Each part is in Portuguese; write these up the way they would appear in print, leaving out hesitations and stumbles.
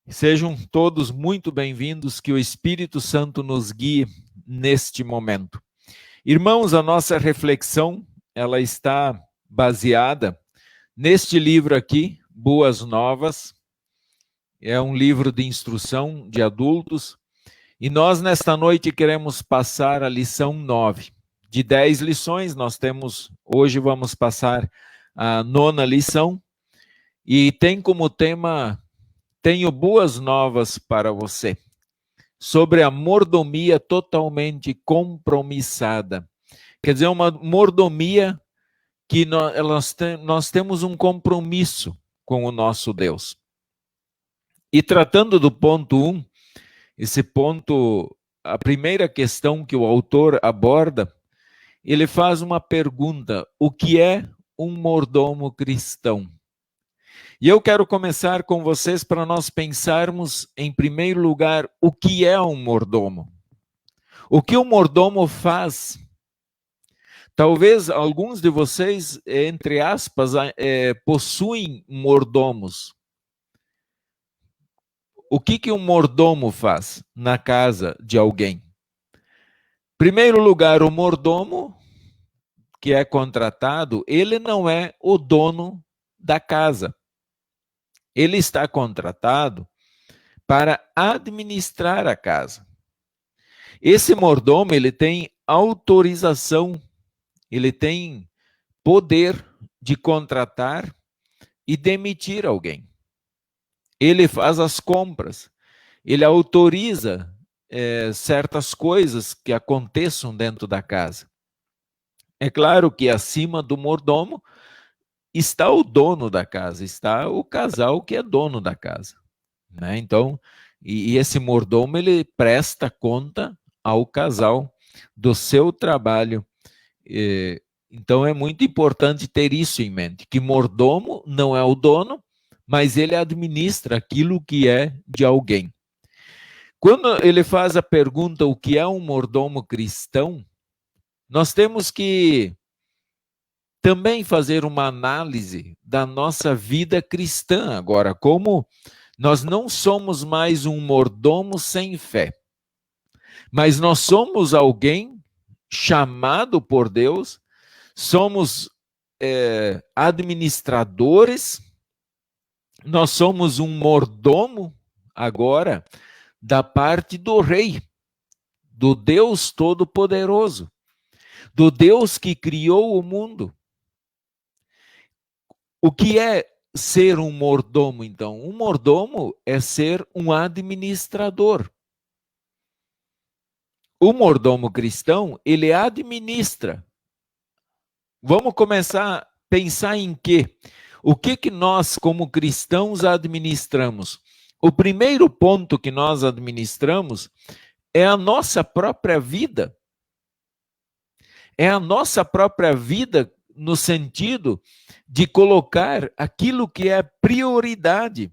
Sejam todos muito bem-vindos, que o Espírito Santo nos guie neste momento. Irmãos, a nossa reflexão, ela está baseada neste livro aqui, Boas Novas. É um livro de instrução de adultos. E nós, nesta noite, queremos passar a lição 9. De 10 lições, hoje vamos passar a 9ª lição. E tem como tema... Tenho boas novas para você, sobre a mordomia totalmente compromissada. Quer dizer, uma mordomia que nós temos um compromisso com o nosso Deus. E tratando do ponto 1, esse ponto, a primeira questão que o autor aborda, ele faz uma pergunta: o que é um mordomo cristão? E eu quero começar com vocês para nós pensarmos, em primeiro lugar, o que é um mordomo. O que um mordomo faz? Talvez alguns de vocês, entre aspas, possuem mordomos. O que um mordomo faz na casa de alguém? Em primeiro lugar, o mordomo que é contratado, ele não é o dono da casa. Ele está contratado para administrar a casa. Esse mordomo, ele tem autorização, ele tem poder de contratar e demitir alguém. Ele faz as compras, ele autoriza certas coisas que aconteçam dentro da casa. É claro que acima do mordomo está o dono da casa, está o casal que é dono da casa, né? Então, e esse mordomo, ele presta conta ao casal do seu trabalho. Então, é muito importante ter isso em mente, que mordomo não é o dono, mas ele administra aquilo que é de alguém. Quando ele faz a pergunta, o que é um mordomo cristão, nós temos que também fazer uma análise da nossa vida cristã agora, como nós não somos mais um mordomo sem fé, mas nós somos alguém chamado por Deus, somos administradores, nós somos um mordomo agora da parte do Rei, do Deus Todo-Poderoso, do Deus que criou o mundo. O que é ser um mordomo, então? Um mordomo é ser um administrador. O mordomo cristão, ele administra. Vamos começar a pensar em quê? O que nós, como cristãos, administramos? O primeiro ponto que nós administramos é a nossa própria vida. É a nossa própria vida no sentido de colocar aquilo que é prioridade.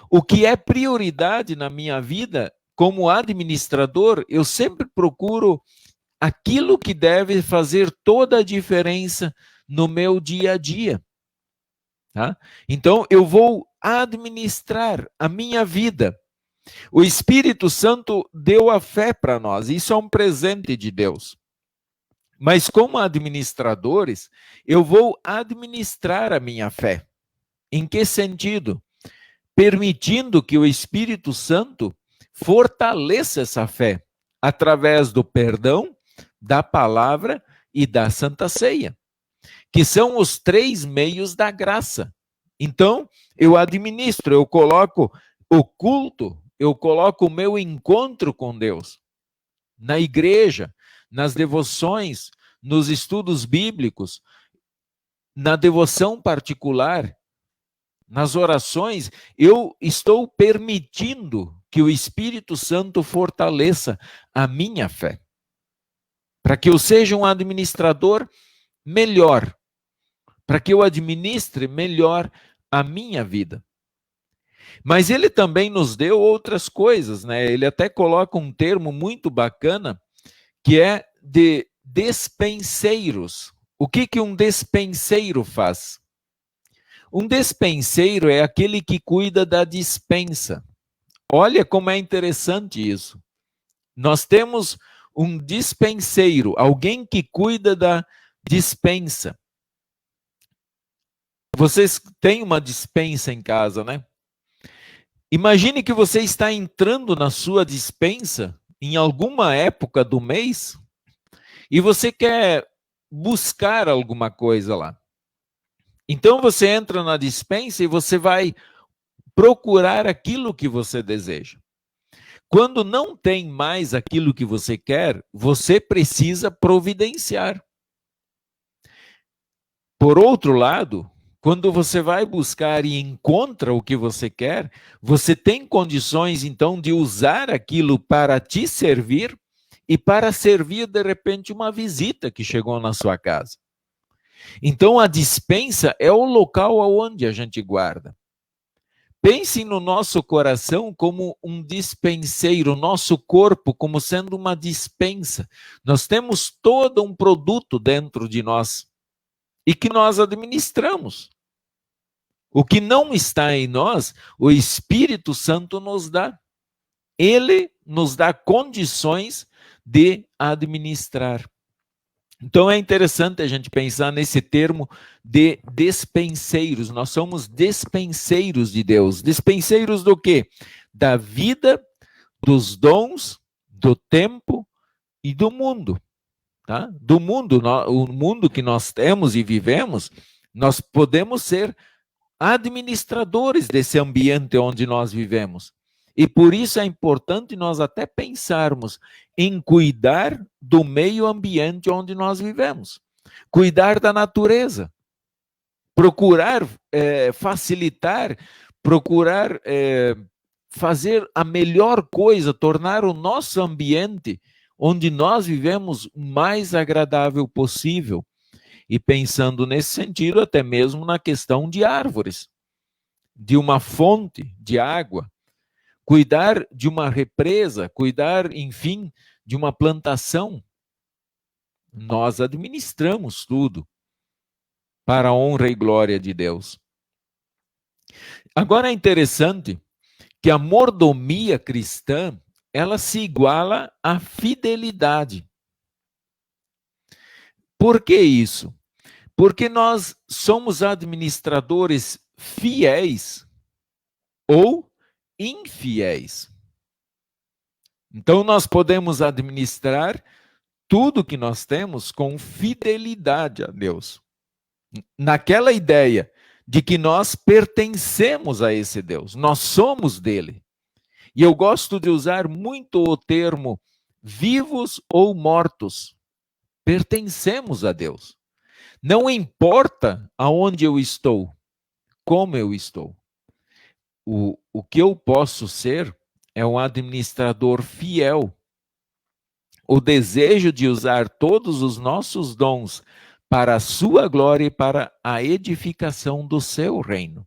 O que é prioridade na minha vida, como administrador, eu sempre procuro aquilo que deve fazer toda a diferença no meu dia a dia. Tá? Então, eu vou administrar a minha vida. O Espírito Santo deu a fé para nós, isso é um presente de Deus. Mas como administradores, eu vou administrar a minha fé. Em que sentido? Permitindo que o Espírito Santo fortaleça essa fé através do perdão, da palavra e da Santa Ceia, que são os 3 meios da graça. Então, eu administro, eu coloco o culto, eu coloco o meu encontro com Deus na igreja, nas devoções, nos estudos bíblicos, na devoção particular, nas orações, eu estou permitindo que o Espírito Santo fortaleça a minha fé, para que eu seja um administrador melhor, para que eu administre melhor a minha vida. Mas ele também nos deu outras coisas, né? Ele até coloca um termo muito bacana, que é de despenseiros. O que um despenseiro faz? Um despenseiro é aquele que cuida da despensa. Olha como é interessante isso. Nós temos um dispenseiro, alguém que cuida da dispensa. Vocês têm uma dispensa em casa, né? Imagine que você está entrando na sua dispensa em alguma época do mês e você quer buscar alguma coisa lá. Então você entra na dispensa e você vai procurar aquilo que você deseja. Quando não tem mais aquilo que você quer, você precisa providenciar. Por outro lado, quando você vai buscar e encontra o que você quer, você tem condições então de usar aquilo para te servir e para servir de repente uma visita que chegou na sua casa. Então a dispensa é o local aonde a gente guarda. Pense no nosso coração como um dispenseiro, nosso corpo como sendo uma dispensa. Nós temos todo um produto dentro de nós e que nós administramos. O que não está em nós, o Espírito Santo nos dá. Ele nos dá condições de administrar. Então é interessante a gente pensar nesse termo de despenseiros. Nós somos despenseiros de Deus. Despenseiros do quê? Da vida, dos dons, do tempo e do mundo. Tá? Do mundo, o mundo que nós temos e vivemos, nós podemos ser administradores desse ambiente onde nós vivemos. E por isso é importante nós até pensarmos em cuidar do meio ambiente onde nós vivemos, cuidar da natureza, procurar facilitar, procurar fazer a melhor coisa, tornar o nosso ambiente onde nós vivemos o mais agradável possível. E pensando nesse sentido, até mesmo na questão de árvores, de uma fonte de água, cuidar de uma represa, cuidar, enfim, de uma plantação. Nós administramos tudo para a honra e glória de Deus. Agora é interessante que a mordomia cristã, ela se iguala à fidelidade. Por que isso? Porque nós somos administradores fiéis ou infiéis. Então, nós podemos administrar tudo que nós temos com fidelidade a Deus. Naquela ideia de que nós pertencemos a esse Deus, nós somos dele. E eu gosto de usar muito o termo vivos ou mortos. Pertencemos a Deus. Não importa aonde eu estou, como eu estou. O que eu posso ser é um administrador fiel. O desejo de usar todos os nossos dons para a sua glória e para a edificação do seu reino.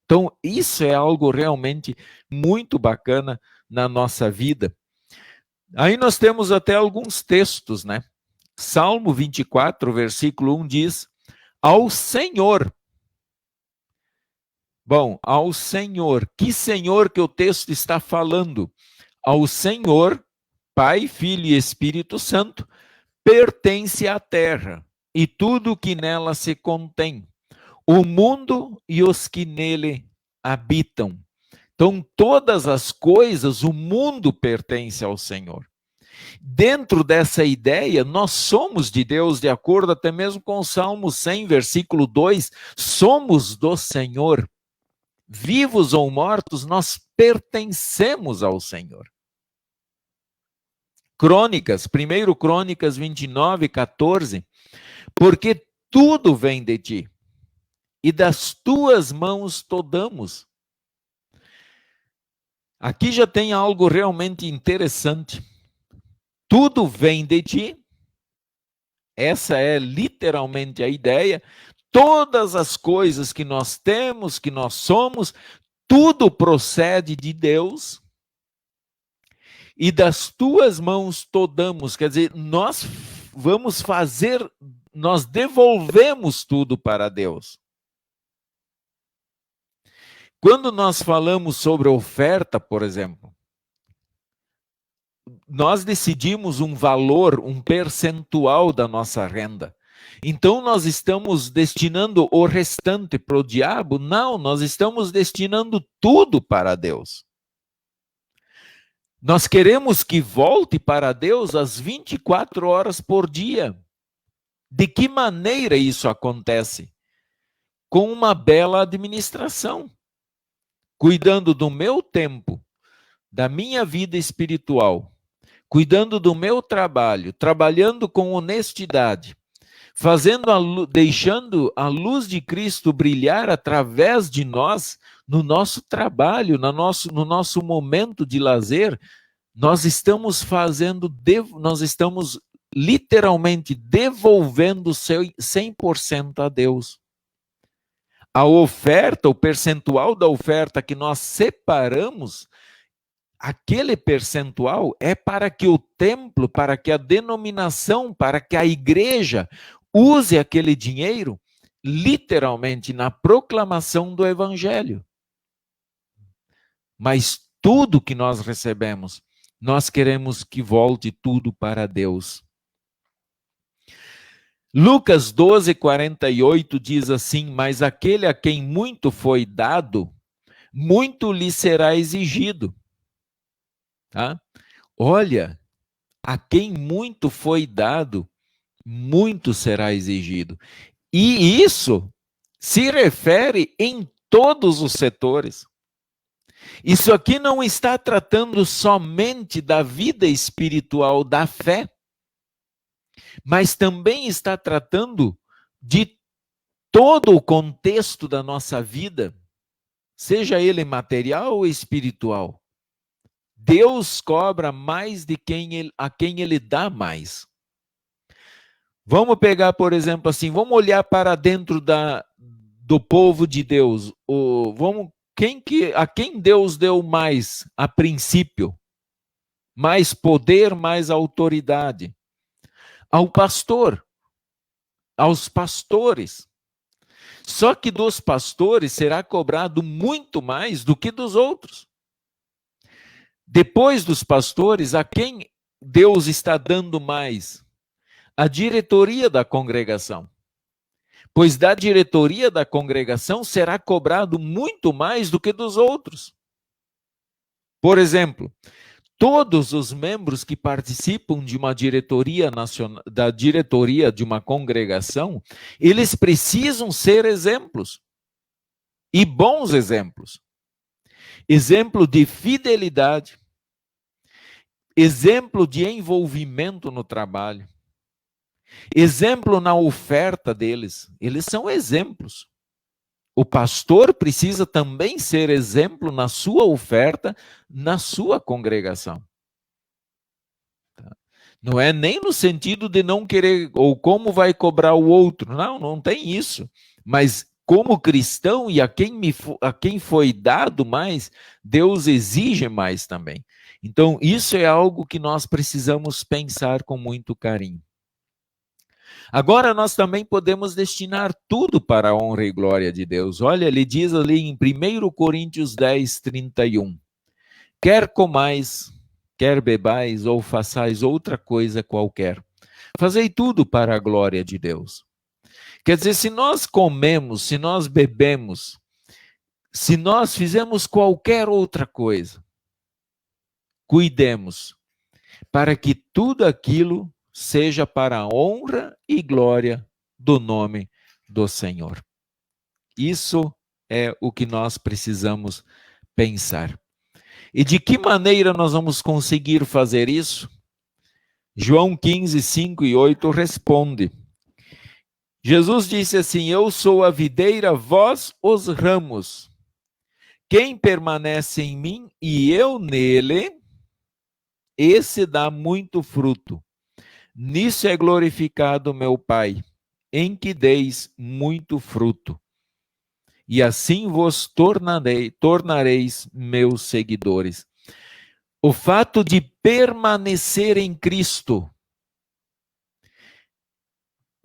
Então, isso é algo realmente muito bacana na nossa vida. Aí nós temos até alguns textos, né? Salmo 24, versículo 1 diz: ao Senhor. Bom, ao Senhor. Que Senhor que o texto está falando? Ao Senhor, Pai, Filho e Espírito Santo, pertence à terra e tudo que nela se contém, o mundo e os que nele habitam. Então, todas as coisas, o mundo pertence ao Senhor. Dentro dessa ideia, nós somos de Deus, de acordo até mesmo com o Salmo 100, versículo 2, somos do Senhor. Vivos ou mortos, nós pertencemos ao Senhor. Crônicas, 1 Crônicas 29, 14, porque tudo vem de ti, e das tuas mãos tomamos. Aqui já tem algo realmente interessante. Tudo vem de ti, essa é literalmente a ideia. Todas as coisas que nós temos, que nós somos, tudo procede de Deus. E das tuas mãos tomamos, quer dizer, nós vamos fazer, nós devolvemos tudo para Deus. Quando nós falamos sobre oferta, por exemplo, nós decidimos um valor, um percentual da nossa renda. Então, nós estamos destinando o restante para o diabo? Não, nós estamos destinando tudo para Deus. Nós queremos que volte para Deus às 24 horas por dia. De que maneira isso acontece? Com uma bela administração, cuidando do meu tempo, da minha vida espiritual, cuidando do meu trabalho, trabalhando com honestidade, deixando a luz de Cristo brilhar através de nós, no nosso trabalho, no nosso momento de lazer. Nós estamos literalmente devolvendo 100% a Deus. A oferta, o percentual da oferta que nós separamos, aquele percentual é para que o templo, para que a denominação, para que a igreja use aquele dinheiro literalmente na proclamação do evangelho. Mas tudo que nós recebemos, nós queremos que volte tudo para Deus. Lucas 12:48 diz assim: mas aquele a quem muito foi dado, muito lhe será exigido. Tá? Olha, a quem muito foi dado, muito será exigido. E isso se refere em todos os setores. Isso aqui não está tratando somente da vida espiritual da fé, mas também está tratando de todo o contexto da nossa vida, seja ele material ou espiritual. Deus cobra mais de a quem ele dá mais. Vamos pegar, por exemplo, assim, vamos olhar para dentro do povo de Deus. A quem Deus deu mais a princípio? Mais poder, mais autoridade? Ao pastor, aos pastores. Só que dos pastores será cobrado muito mais do que dos outros. Depois dos pastores, a quem Deus está dando mais? A diretoria da congregação. Pois da diretoria da congregação será cobrado muito mais do que dos outros. Por exemplo, todos os membros que participam de uma diretoria nacional, da diretoria de uma congregação, eles precisam ser exemplos. E bons exemplos. Exemplo de fidelidade. Exemplo de envolvimento no trabalho. Exemplo na oferta deles. Eles são exemplos. O pastor precisa também ser exemplo na sua oferta, na sua congregação. Não é nem no sentido de não querer, ou como vai cobrar o outro. Não, não tem isso. Mas como cristão e a quem foi dado mais, Deus exige mais também. Então, isso é algo que nós precisamos pensar com muito carinho. Agora, nós também podemos destinar tudo para a honra e glória de Deus. Olha, ele diz ali em 1 Coríntios 10:31. Quer comais, quer bebais, ou façais outra coisa qualquer, fazei tudo para a glória de Deus. Quer dizer, se nós comemos, se nós bebemos, se nós fizemos qualquer outra coisa, cuidemos para que tudo aquilo seja para a honra e glória do nome do Senhor. Isso é o que nós precisamos pensar. E de que maneira nós vamos conseguir fazer isso? João 15, 5 e 8 responde. Jesus disse assim: eu sou a videira, vós os ramos. Quem permanece em mim e eu nele, esse dá muito fruto. Nisso é glorificado meu Pai, em que deis muito fruto. E assim vos tornareis meus seguidores. O fato de permanecer em Cristo,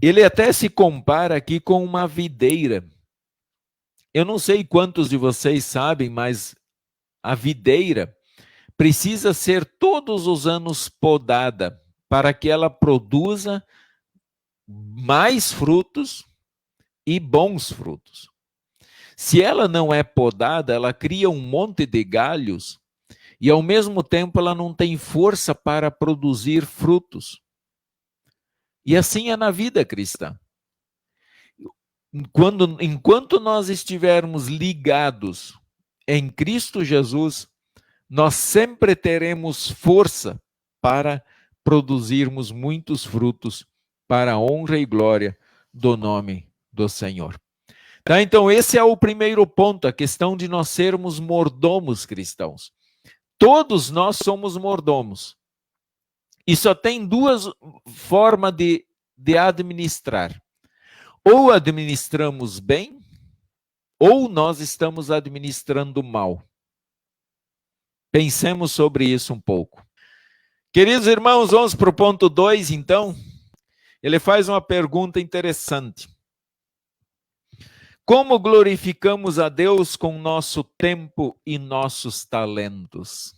ele até se compara aqui com uma videira. Eu não sei quantos de vocês sabem, mas a videira precisa ser todos os anos podada para que ela produza mais frutos e bons frutos. Se ela não é podada, ela cria um monte de galhos e, ao mesmo tempo, ela não tem força para produzir frutos. E assim é na vida cristã. Enquanto nós estivermos ligados em Cristo Jesus, nós sempre teremos força para produzirmos muitos frutos para a honra e glória do nome do Senhor. Tá? Então, esse é o primeiro ponto, a questão de nós sermos mordomos cristãos. Todos nós somos mordomos. E só tem duas formas de administrar. Ou administramos bem, ou nós estamos administrando mal. Pensemos sobre isso um pouco. Queridos irmãos, vamos para o ponto 2, então. Ele faz uma pergunta interessante. Como glorificamos a Deus com nosso tempo e nossos talentos?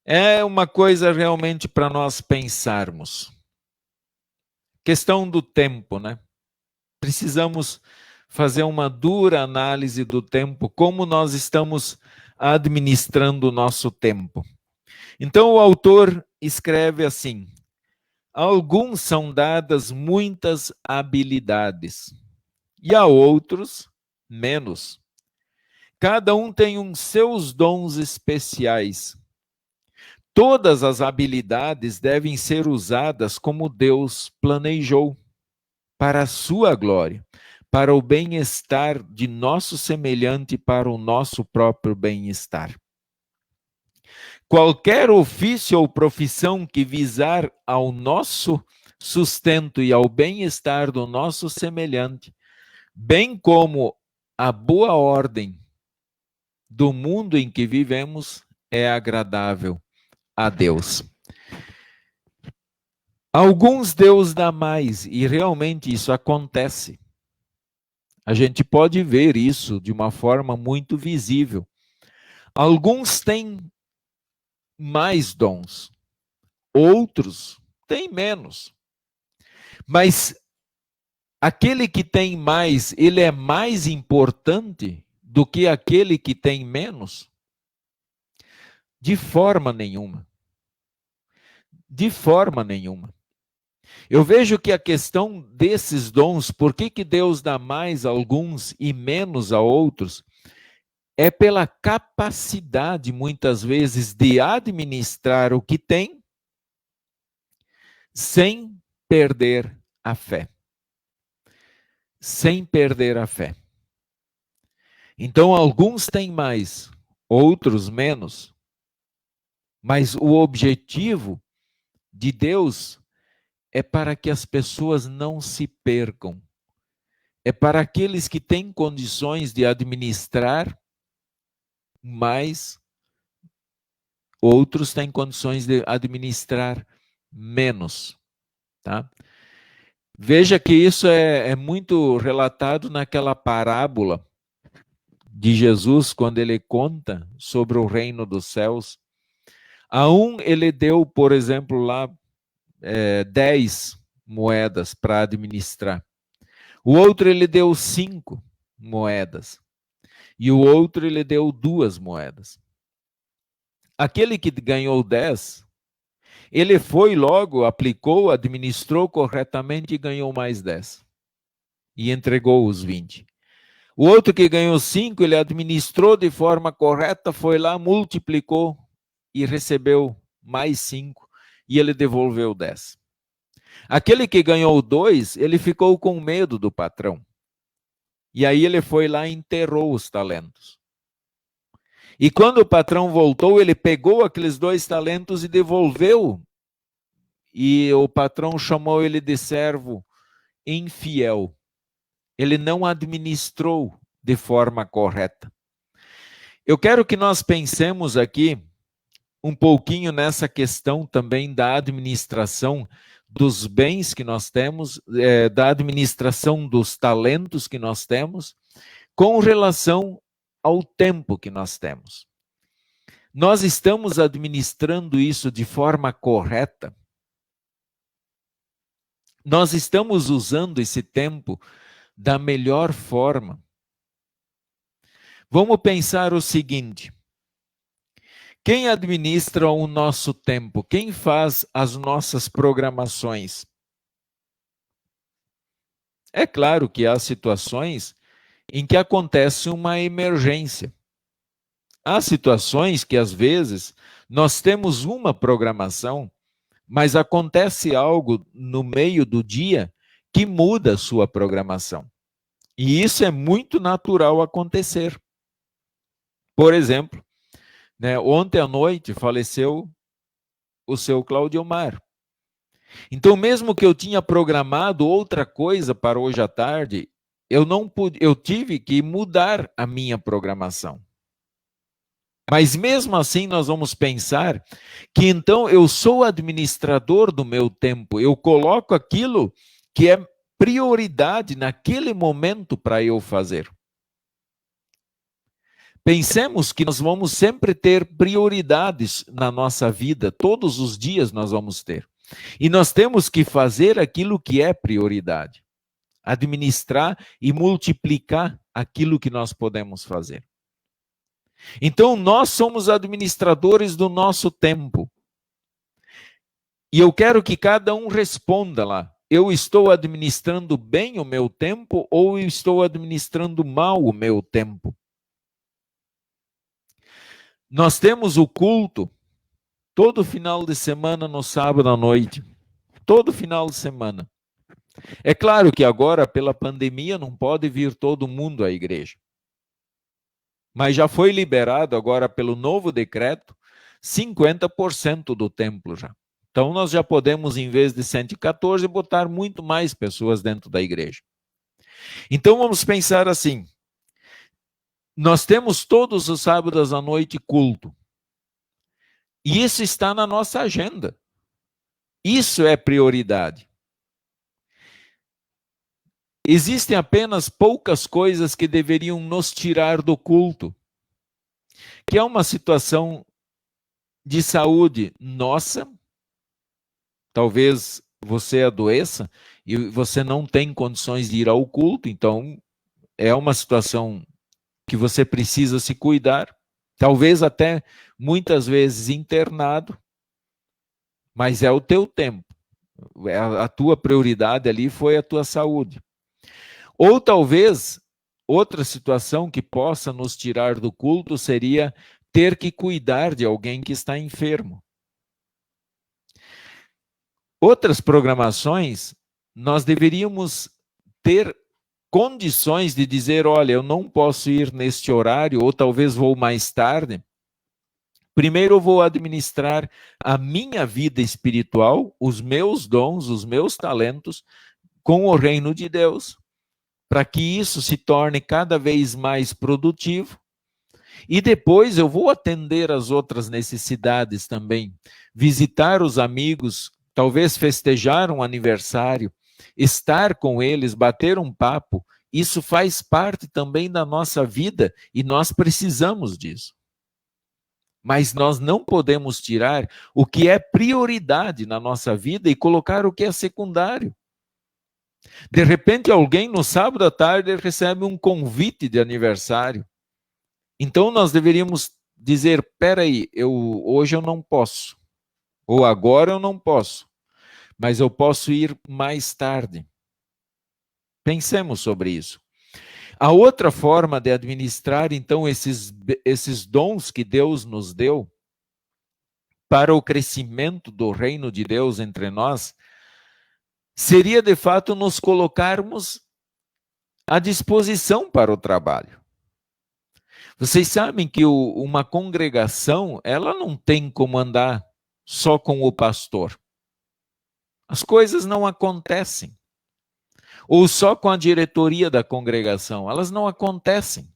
É uma coisa realmente para nós pensarmos. Questão do tempo, né? Precisamos fazer uma dura análise do tempo, como nós estamos administrando o nosso tempo. Então o autor escreve assim: a alguns são dadas muitas habilidades e a outros menos. Cada um tem os seus dons especiais. Todas as habilidades devem ser usadas como Deus planejou, para a sua glória, para o bem-estar de nosso semelhante, para o nosso próprio bem-estar. Qualquer ofício ou profissão que visar ao nosso sustento e ao bem-estar do nosso semelhante, bem como a boa ordem do mundo em que vivemos, é agradável a Deus. Alguns Deus dá mais, e realmente isso acontece. A gente pode ver isso de uma forma muito visível. Alguns têm mais dons, outros têm menos. Mas aquele que tem mais, ele é mais importante do que aquele que tem menos? De forma nenhuma. De forma nenhuma. Eu vejo que a questão desses dons, por que Deus dá mais a alguns e menos a outros, é pela capacidade, muitas vezes, de administrar o que tem sem perder a fé. Sem perder a fé. Então, alguns têm mais, outros menos, mas o objetivo de Deus é para que as pessoas não se percam. É para aqueles que têm condições de administrar mais, outros têm condições de administrar menos. Tá? Veja que isso é muito relatado naquela parábola de Jesus, quando ele conta sobre o reino dos céus. A um ele deu, por exemplo, lá 10 moedas para administrar. O outro ele deu 5 moedas. E o outro ele deu 2 moedas. Aquele que ganhou 10, ele foi logo, aplicou, administrou corretamente e ganhou mais 10. E entregou os 20. O outro que ganhou 5, ele administrou de forma correta, foi lá, multiplicou e recebeu mais 5. E ele devolveu 10. Aquele que ganhou 2, ele ficou com medo do patrão. E aí ele foi lá e enterrou os talentos. E quando o patrão voltou, ele pegou aqueles 2 talentos e devolveu. E o patrão chamou ele de servo infiel. Ele não administrou de forma correta. Eu quero que nós pensemos aqui um pouquinho nessa questão também da administração dos bens que nós temos, da administração dos talentos que nós temos, com relação ao tempo que nós temos. Nós estamos administrando isso de forma correta? Nós estamos usando esse tempo da melhor forma? Vamos pensar o seguinte: quem administra o nosso tempo? Quem faz as nossas programações? É claro que há situações em que acontece uma emergência. Há situações que, às vezes, nós temos uma programação, mas acontece algo no meio do dia que muda a sua programação. E isso é muito natural acontecer. Por exemplo, ontem à noite faleceu o seu Claudiomar. Então, mesmo que eu tinha programado outra coisa para hoje à tarde, eu tive que mudar a minha programação. Mas mesmo assim nós vamos pensar que então eu sou administrador do meu tempo, eu coloco aquilo que é prioridade naquele momento para eu fazer. Pensemos que nós vamos sempre ter prioridades na nossa vida, todos os dias nós vamos ter. E nós temos que fazer aquilo que é prioridade, administrar e multiplicar aquilo que nós podemos fazer. Então, nós somos administradores do nosso tempo. E eu quero que cada um responda lá: eu estou administrando bem o meu tempo ou eu estou administrando mal o meu tempo? Nós temos o culto todo final de semana, no sábado à noite. Todo final de semana. É claro que agora, pela pandemia, não pode vir todo mundo à igreja. Mas já foi liberado agora pelo novo decreto 50% do templo já. Então nós já podemos, em vez de 114, botar muito mais pessoas dentro da igreja. Então vamos pensar assim: nós temos todos os sábados à noite culto. E isso está na nossa agenda. Isso é prioridade. Existem apenas poucas coisas que deveriam nos tirar do culto, que é uma situação de saúde nossa. Talvez você adoeça e você não tem condições de ir ao culto, então é uma situação que você precisa se cuidar, talvez até muitas vezes internado, mas é o teu tempo. A tua prioridade ali foi a tua saúde. Ou talvez outra situação que possa nos tirar do culto seria ter que cuidar de alguém que está enfermo. Outras programações, nós deveríamos ter condições de dizer: olha, eu não posso ir neste horário, ou talvez vou mais tarde. Primeiro eu vou administrar a minha vida espiritual, os meus dons, os meus talentos, com o reino de Deus, para que isso se torne cada vez mais produtivo. E depois eu vou atender as outras necessidades também, visitar os amigos, talvez festejar um aniversário, estar com eles, bater um papo. Isso faz parte também da nossa vida e nós precisamos disso. Mas nós não podemos tirar o que é prioridade na nossa vida e colocar o que é secundário. De repente, alguém no sábado à tarde recebe um convite de aniversário. Então, nós deveríamos dizer: peraí, hoje eu não posso. Ou agora eu não posso. Mas eu posso ir mais tarde. Pensemos sobre isso. A outra forma de administrar, então, esses dons que Deus nos deu para o crescimento do reino de Deus entre nós, seria, de fato, nos colocarmos à disposição para o trabalho. Vocês sabem que uma congregação, ela não tem como andar só com o pastor. As coisas não acontecem. Ou só com a diretoria da congregação. Elas não acontecem.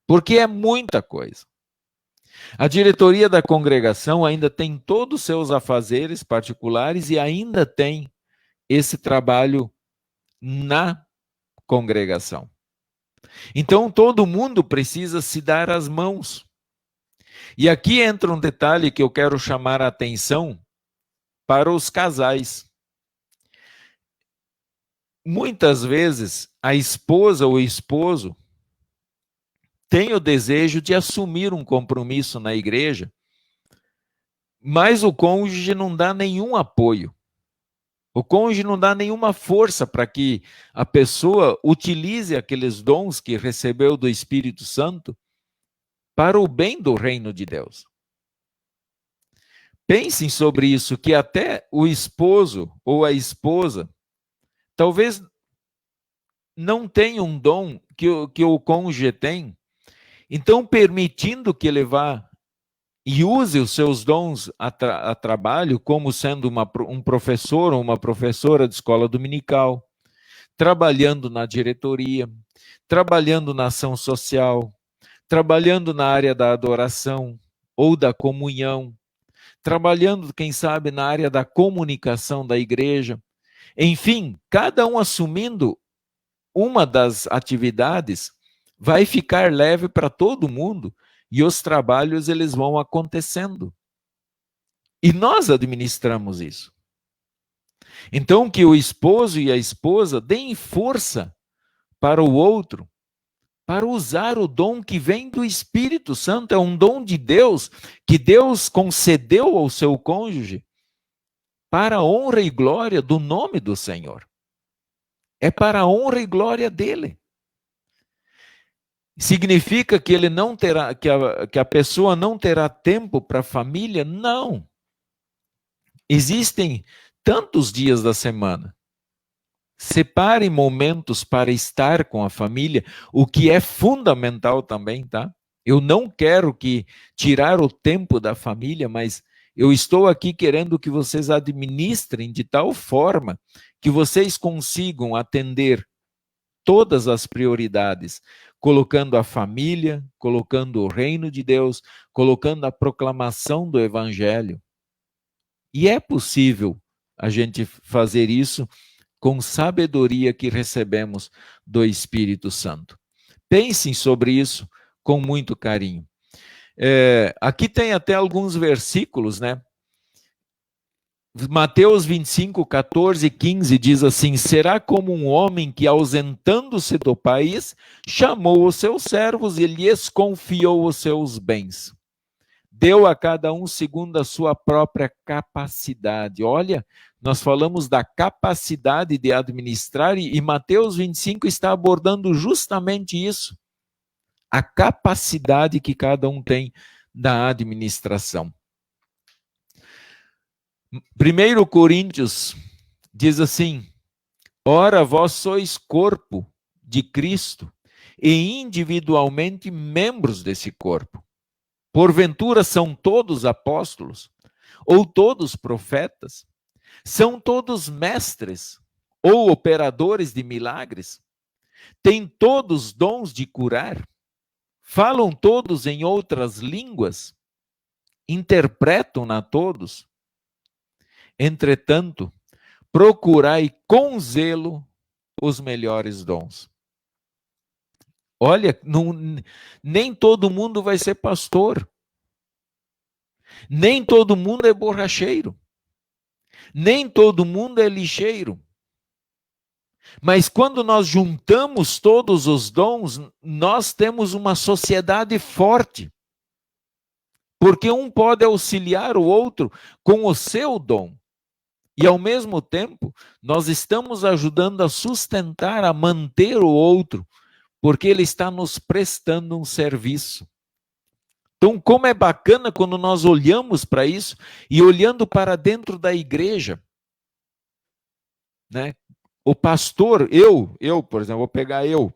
Porque é muita coisa. A diretoria da congregação ainda tem todos os seus afazeres particulares e ainda tem esse trabalho na congregação. Então, todo mundo precisa se dar as mãos. E aqui entra um detalhe que eu quero chamar a atenção para os casais. Muitas vezes, a esposa ou o esposo tem o desejo de assumir um compromisso na igreja, mas o cônjuge não dá nenhum apoio. O cônjuge não dá nenhuma força para que a pessoa utilize aqueles dons que recebeu do Espírito Santo para o bem do reino de Deus. Pensem sobre isso, que até o esposo ou a esposa talvez não tenha um dom que o cônjuge tem, então permitindo que ele vá e use os seus dons a trabalho, como sendo um professor ou uma professora de escola dominical, trabalhando na diretoria, trabalhando na ação social, trabalhando na área da adoração ou da comunhão, trabalhando, quem sabe, na área da comunicação da igreja. Enfim, cada um assumindo uma das atividades, vai ficar leve para todo mundo e os trabalhos eles vão acontecendo. E nós administramos isso. Então, que o esposo e a esposa deem força para o outro, para usar o dom que vem do Espírito Santo, é um dom de Deus, que Deus concedeu ao seu cônjuge, para a honra e glória do nome do Senhor. É para a honra e glória dele. Significa que ele não terá, que a pessoa não terá tempo para a família? Não. Existem tantos dias da semana. Separe momentos para estar com a família, o que é fundamental também, tá? Eu não quero tirar o tempo da família, mas eu estou aqui querendo que vocês administrem de tal forma que vocês consigam atender todas as prioridades, colocando a família, colocando o reino de Deus, colocando a proclamação do evangelho. E é possível a gente fazer isso com sabedoria que recebemos do Espírito Santo. Pensem sobre isso com muito carinho. Aqui tem até alguns versículos, né? Mateus 25, 14 e 15 diz assim: será como um homem que, ausentando-se do país, chamou os seus servos e lhes confiou os seus bens. Deu a cada um segundo a sua própria capacidade. Olha, nós falamos da capacidade de administrar e Mateus 25 está abordando justamente isso. A capacidade que cada um tem da administração. 1 Coríntios diz assim: ora, vós sois corpo de Cristo e individualmente membros desse corpo. Porventura são todos apóstolos? Ou todos profetas? São todos mestres? Ou operadores de milagres? Têm todos dons de curar? Falam todos em outras línguas? Interpretam-na todos? Entretanto, procurai com zelo os melhores dons. Olha, nem todo mundo vai ser pastor. Nem todo mundo é borracheiro. Nem todo mundo é lixeiro. Mas quando nós juntamos todos os dons, nós temos uma sociedade forte. Porque um pode auxiliar o outro com o seu dom. E, ao mesmo tempo, nós estamos ajudando a sustentar, a manter o outro, porque ele está nos prestando um serviço. Então, como é bacana quando nós olhamos para isso e olhando para dentro da igreja, né? O pastor, por exemplo, vou pegar eu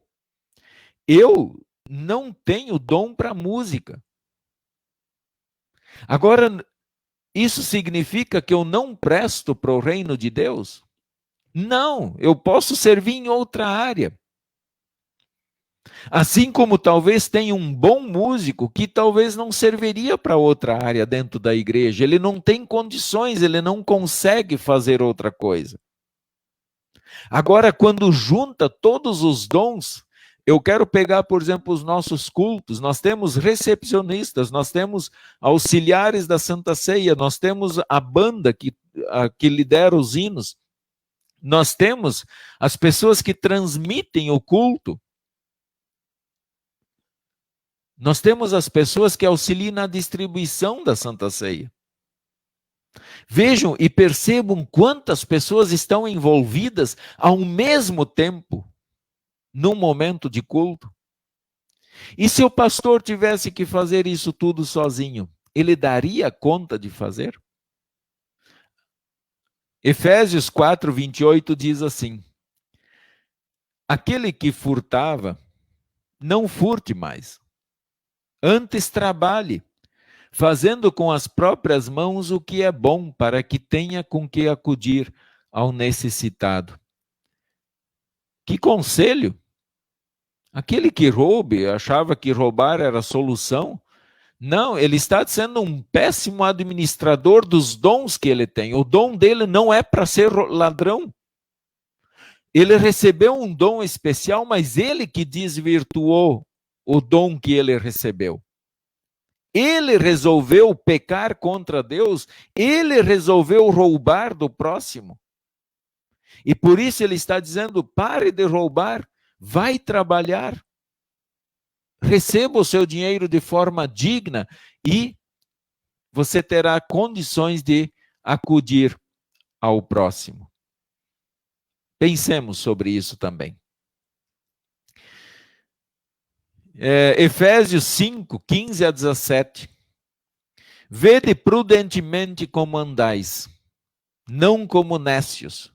não tenho dom para música. Agora, isso significa que eu não presto para o reino de Deus? Não, eu posso servir em outra área. Assim como talvez tenha um bom músico que talvez não serviria para outra área dentro da igreja. Ele não tem condições, ele não consegue fazer outra coisa. Agora, quando junta todos os dons, eu quero pegar, por exemplo, os nossos cultos. Nós temos recepcionistas, nós temos auxiliares da Santa Ceia, nós temos a banda que lidera os hinos, nós temos as pessoas que transmitem o culto. Nós temos as pessoas que auxiliam na distribuição da Santa Ceia. Vejam e percebam quantas pessoas estão envolvidas ao mesmo tempo num momento de culto. E se o pastor tivesse que fazer isso tudo sozinho, ele daria conta de fazer? Efésios 4:28 diz assim: aquele que furtava, não furte mais. Antes trabalhe, fazendo com as próprias mãos o que é bom, para que tenha com que acudir ao necessitado. Que conselho! Aquele que roube, achava que roubar era a solução. Não, ele está sendo um péssimo administrador dos dons que ele tem. O dom dele não é para ser ladrão. Ele recebeu um dom especial, mas ele que desvirtuou o dom que ele recebeu. Ele resolveu pecar contra Deus, ele resolveu roubar do próximo. E por isso ele está dizendo: pare de roubar, vai trabalhar. Receba o seu dinheiro de forma digna e você terá condições de acudir ao próximo. Pensemos sobre isso também. Efésios 5, 15 a 17. Vede prudentemente como andais, não como nécios,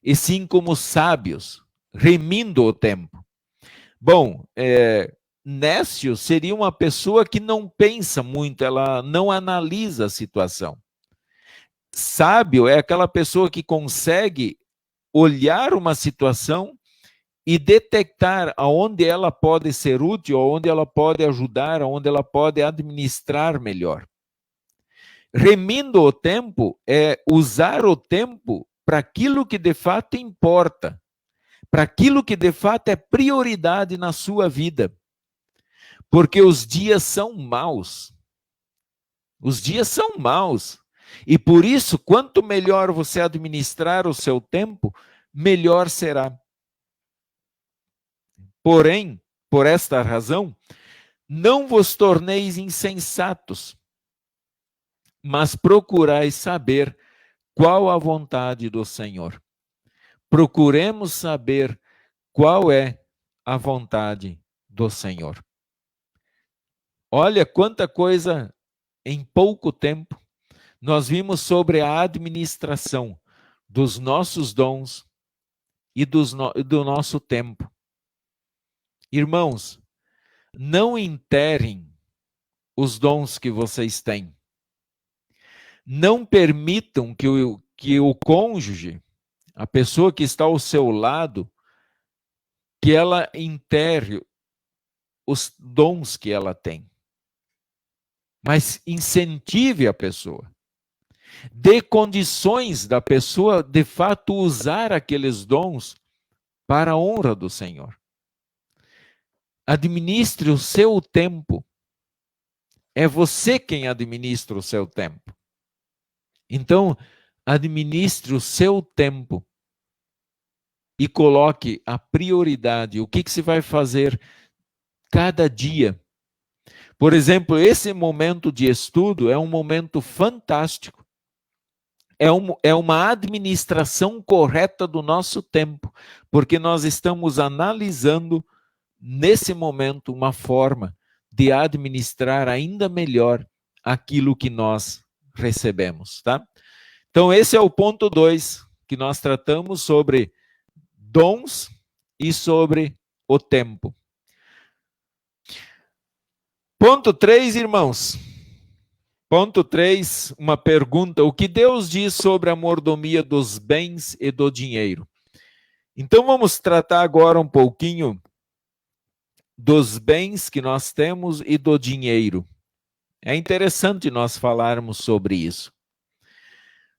e sim como sábios, remindo o tempo. Bom, nécio seria uma pessoa que não pensa muito, ela não analisa a situação. Sábio é aquela pessoa que consegue olhar uma situação e detectar aonde ela pode ser útil, aonde ela pode ajudar, aonde ela pode administrar melhor. Remindo o tempo é usar o tempo para aquilo que de fato importa, para aquilo que de fato é prioridade na sua vida. Porque os dias são maus. Os dias são maus. E por isso, quanto melhor você administrar o seu tempo, melhor será. Porém, por esta razão, não vos torneis insensatos, mas procurai saber qual a vontade do Senhor. Procuremos saber qual é a vontade do Senhor. Olha quanta coisa em pouco tempo nós vimos sobre a administração dos nossos dons e do nosso tempo. Irmãos, não enterrem os dons que vocês têm. Não permitam que o cônjuge, a pessoa que está ao seu lado, que ela enterre os dons que ela tem. Mas incentive a pessoa. Dê condições da pessoa, de fato, usar aqueles dons para a honra do Senhor. Administre o seu tempo. É você quem administra o seu tempo. Então, administre o seu tempo e coloque a prioridade. O que se vai fazer cada dia? Por exemplo, esse momento de estudo é um momento fantástico. É uma administração correta do nosso tempo, porque nós estamos analisando, nesse momento, uma forma de administrar ainda melhor aquilo que nós recebemos, tá? Então, esse é o ponto 2, que nós tratamos sobre dons e sobre o tempo. Ponto 3, irmãos. Ponto 3, uma pergunta. O que Deus diz sobre a mordomia dos bens e do dinheiro? Então, vamos tratar agora um pouquinho dos bens que nós temos e do dinheiro. É interessante nós falarmos sobre isso.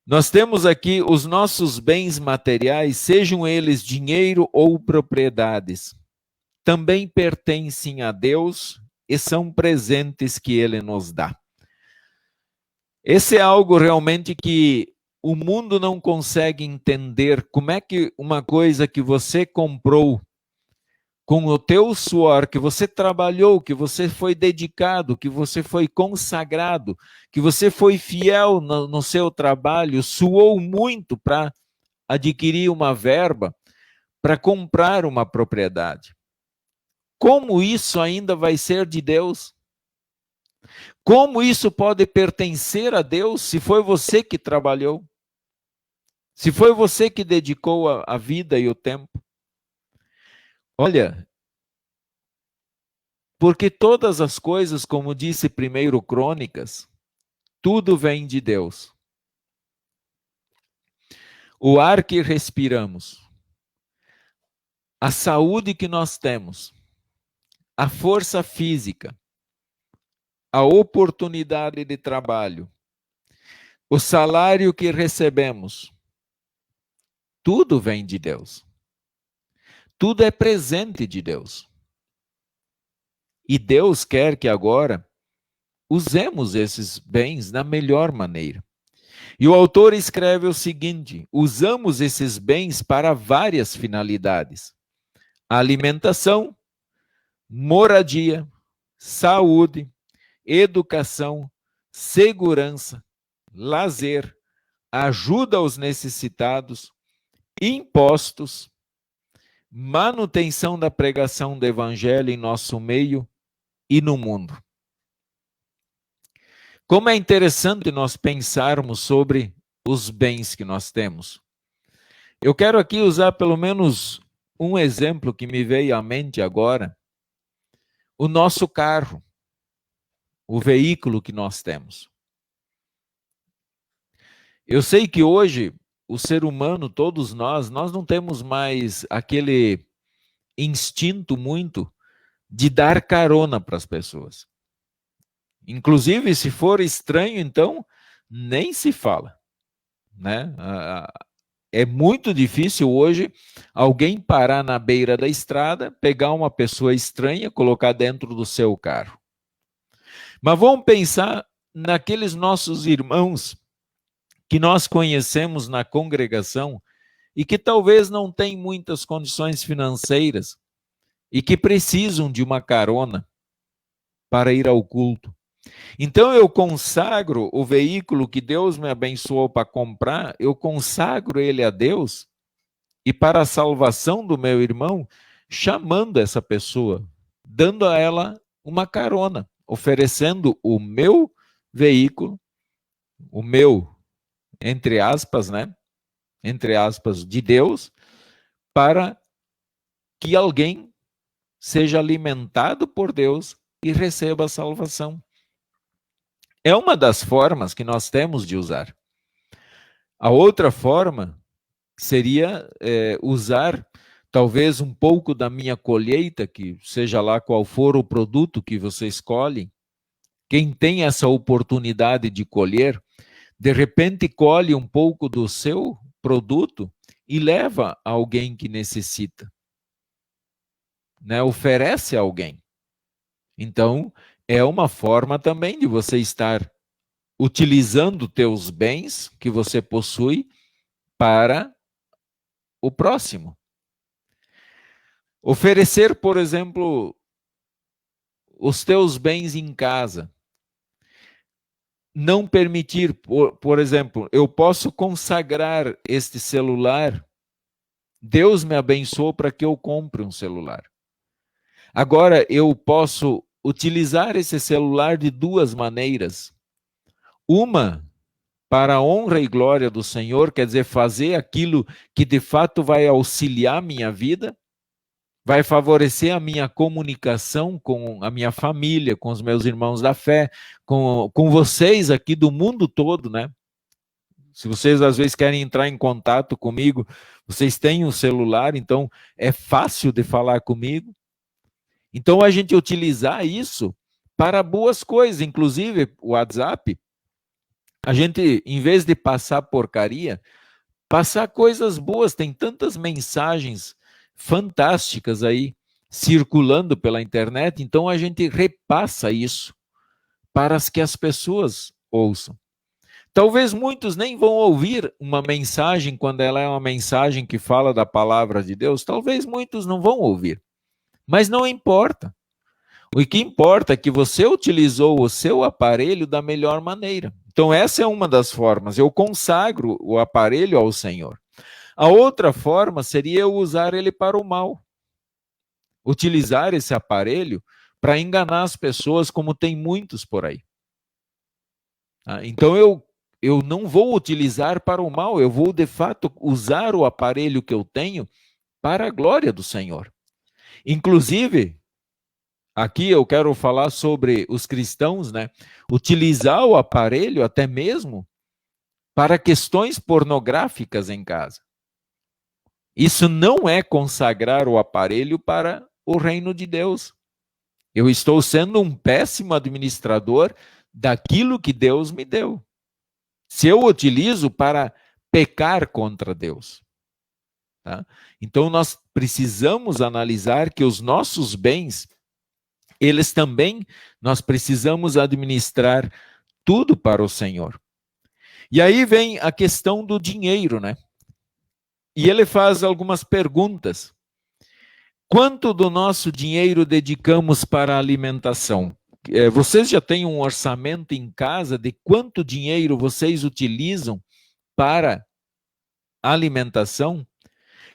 Nós temos aqui os nossos bens materiais, sejam eles dinheiro ou propriedades, também pertencem a Deus e são presentes que Ele nos dá. Esse é algo realmente que o mundo não consegue entender. Como é que uma coisa que você comprou com o teu suor, que você trabalhou, que você foi dedicado, que você foi consagrado, que você foi fiel no seu trabalho, suou muito para adquirir uma verba, para comprar uma propriedade. Como isso ainda vai ser de Deus? Como isso pode pertencer a Deus se foi você que trabalhou? Se foi você que dedicou a vida e o tempo? Olha, porque todas as coisas, como disse 1 Crônicas, tudo vem de Deus. O ar que respiramos, a saúde que nós temos, a força física, a oportunidade de trabalho, o salário que recebemos, tudo vem de Deus. Tudo é presente de Deus. E Deus quer que agora usemos esses bens da melhor maneira. E o autor escreve o seguinte: usamos esses bens para várias finalidades: alimentação, moradia, saúde, educação, segurança, lazer, ajuda aos necessitados, impostos, manutenção da pregação do evangelho em nosso meio e no mundo. Como é interessante nós pensarmos sobre os bens que nós temos. Eu quero aqui usar pelo menos um exemplo que me veio à mente agora. O nosso carro, o veículo que nós temos. Eu sei que hoje o ser humano, todos nós não temos mais aquele instinto muito de dar carona para as pessoas. Inclusive, se for estranho, então, nem se fala, né? É muito difícil hoje alguém parar na beira da estrada, pegar uma pessoa estranha, colocar dentro do seu carro. Mas vamos pensar naqueles nossos irmãos que nós conhecemos na congregação e que talvez não têm muitas condições financeiras e que precisam de uma carona para ir ao culto. Então eu consagro o veículo que Deus me abençoou para comprar, eu consagro ele a Deus e para a salvação do meu irmão, chamando essa pessoa, dando a ela uma carona, oferecendo o meu veículo, o meu, entre aspas, né? Entre aspas, de Deus, para que alguém seja alimentado por Deus e receba a salvação. É uma das formas que nós temos de usar. A outra forma seria usar talvez um pouco da minha colheita, que seja lá qual for o produto que você escolhe. Quem tem essa oportunidade de colher, de repente colhe um pouco do seu produto e leva a alguém que necessita. Né? Oferece a alguém. Então, é uma forma também de você estar utilizando teus bens que você possui para o próximo. Oferecer, por exemplo, os teus bens em casa. Não permitir, por exemplo, eu posso consagrar este celular. Deus me abençoou para que eu compre um celular. Agora, eu posso utilizar esse celular de duas maneiras. Uma, para a honra e glória do Senhor, quer dizer, fazer aquilo que de fato vai auxiliar a minha vida, vai favorecer a minha comunicação com a minha família, com os meus irmãos da fé, com vocês aqui do mundo todo, né? Se vocês às vezes querem entrar em contato comigo, vocês têm um celular, então é fácil de falar comigo. Então, a gente utilizar isso para boas coisas, inclusive o WhatsApp, a gente, em vez de passar porcaria, passar coisas boas. Tem tantas mensagens fantásticas aí circulando pela internet, então a gente repassa isso para que as pessoas ouçam. Talvez muitos nem vão ouvir uma mensagem quando ela é uma mensagem que fala da palavra de Deus, talvez muitos não vão ouvir, mas não importa. O que importa é que você utilizou o seu aparelho da melhor maneira. Então, essa é uma das formas. Eu consagro o aparelho ao Senhor. A outra forma seria eu usar ele para o mal. Utilizar esse aparelho para enganar as pessoas, como tem muitos por aí. Então, eu não vou utilizar para o mal, eu vou, de fato, usar o aparelho que eu tenho para a glória do Senhor. Inclusive, aqui eu quero falar sobre os cristãos, né? Utilizar o aparelho até mesmo para questões pornográficas em casa. Isso não é consagrar o aparelho para o reino de Deus. Eu estou sendo um péssimo administrador daquilo que Deus me deu. Se eu utilizo para pecar contra Deus. Tá? Então nós precisamos analisar que os nossos bens, eles também, nós precisamos administrar tudo para o Senhor. E aí vem a questão do dinheiro, né? E ele faz algumas perguntas. Quanto do nosso dinheiro dedicamos para a alimentação? Vocês já têm um orçamento em casa de quanto dinheiro vocês utilizam para alimentação?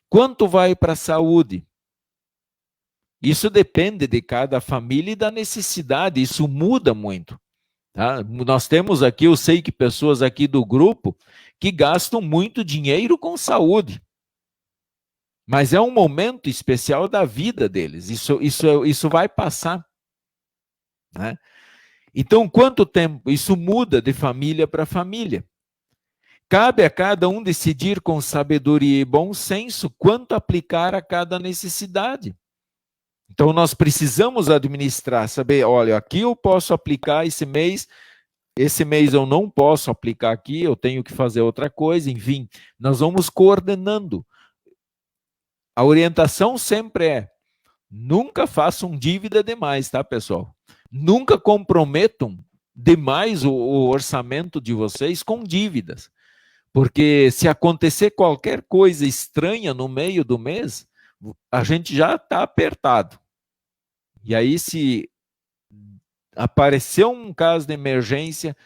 Quanto vai para a saúde? Isso depende de cada família e da necessidade, isso muda muito. Tá? Nós temos aqui, eu sei que pessoas aqui do grupo que gastam muito dinheiro com saúde. Mas é um momento especial da vida deles. Isso vai passar. Né? Então, quanto tempo? Isso muda de família para família. Cabe a cada um decidir com sabedoria e bom senso quanto aplicar a cada necessidade. Então, nós precisamos administrar, saber, olha, aqui eu posso aplicar esse mês eu não posso aplicar aqui, eu tenho que fazer outra coisa, enfim, nós vamos coordenando. A orientação sempre é, nunca façam dívida demais, tá, pessoal? Nunca comprometam demais o orçamento de vocês com dívidas. Porque se acontecer qualquer coisa estranha no meio do mês, a gente já está apertado. E aí, se aparecer um caso de emergência,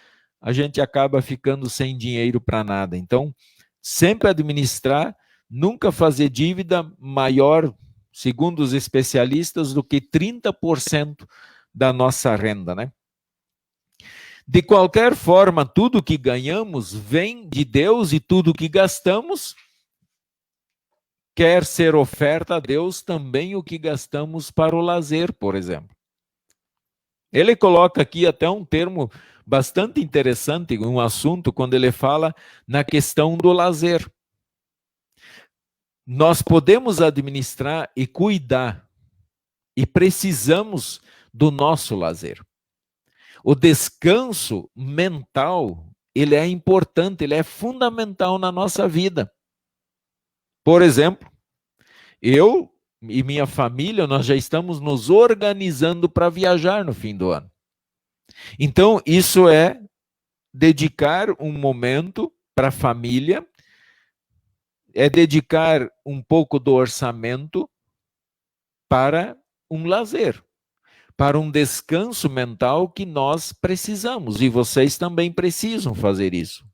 a gente acaba ficando sem dinheiro para nada. Então, sempre administrar, nunca fazer dívida maior, segundo os especialistas, do que 30% da nossa renda, né? De qualquer forma, tudo que ganhamos vem de Deus e tudo que gastamos quer ser oferta a Deus, também o que gastamos para o lazer, por exemplo. Ele coloca aqui até um termo bastante interessante, um assunto, quando ele fala na questão do lazer. Nós podemos administrar e cuidar, e precisamos do nosso lazer. O descanso mental, ele é importante, ele é fundamental na nossa vida. Por exemplo, eu e minha família, nós já estamos nos organizando para viajar no fim do ano. Então, isso é dedicar um momento para a família, é dedicar um pouco do orçamento para um lazer, para um descanso mental que nós precisamos, e vocês também precisam fazer isso.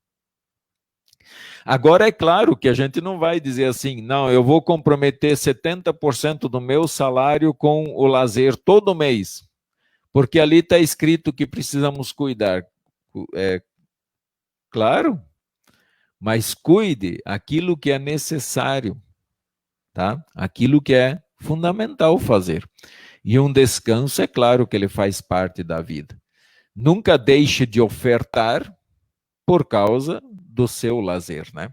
Agora, é claro que a gente não vai dizer assim, não, eu vou comprometer 70% do meu salário com o lazer todo mês, porque ali está escrito que precisamos cuidar. Claro, mas cuide aquilo que é necessário, tá? Aquilo que é fundamental fazer. E um descanso, é claro que ele faz parte da vida. Nunca deixe de ofertar por causa do seu lazer, né?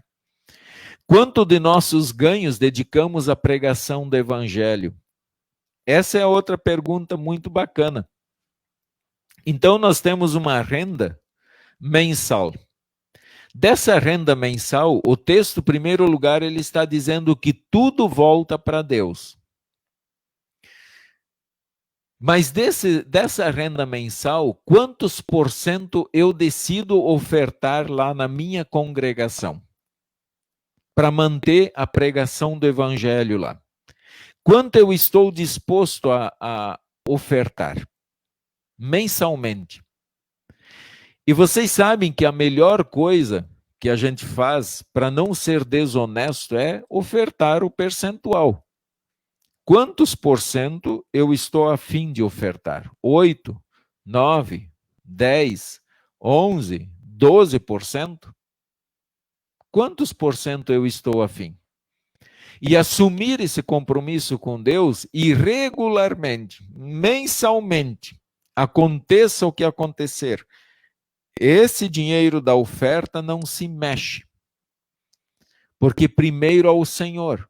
Quanto de nossos ganhos dedicamos à pregação do evangelho? Essa é outra pergunta muito bacana. Então, nós temos uma renda mensal. Dessa renda mensal, o texto, em primeiro lugar, ele está dizendo que tudo volta para Deus. Mas dessa renda mensal, quantos por cento eu decido ofertar lá na minha congregação? Para manter a pregação do evangelho lá. Quanto eu estou disposto a ofertar? Mensalmente. E vocês sabem que a melhor coisa que a gente faz para não ser desonesto é ofertar o percentual. Quantos por cento eu estou a fim de ofertar? 8, 9, 10, 11, 12%? Quantos por cento eu estou a fim? E assumir esse compromisso com Deus e regularmente, mensalmente, aconteça o que acontecer, esse dinheiro da oferta não se mexe. Porque primeiro ao Senhor,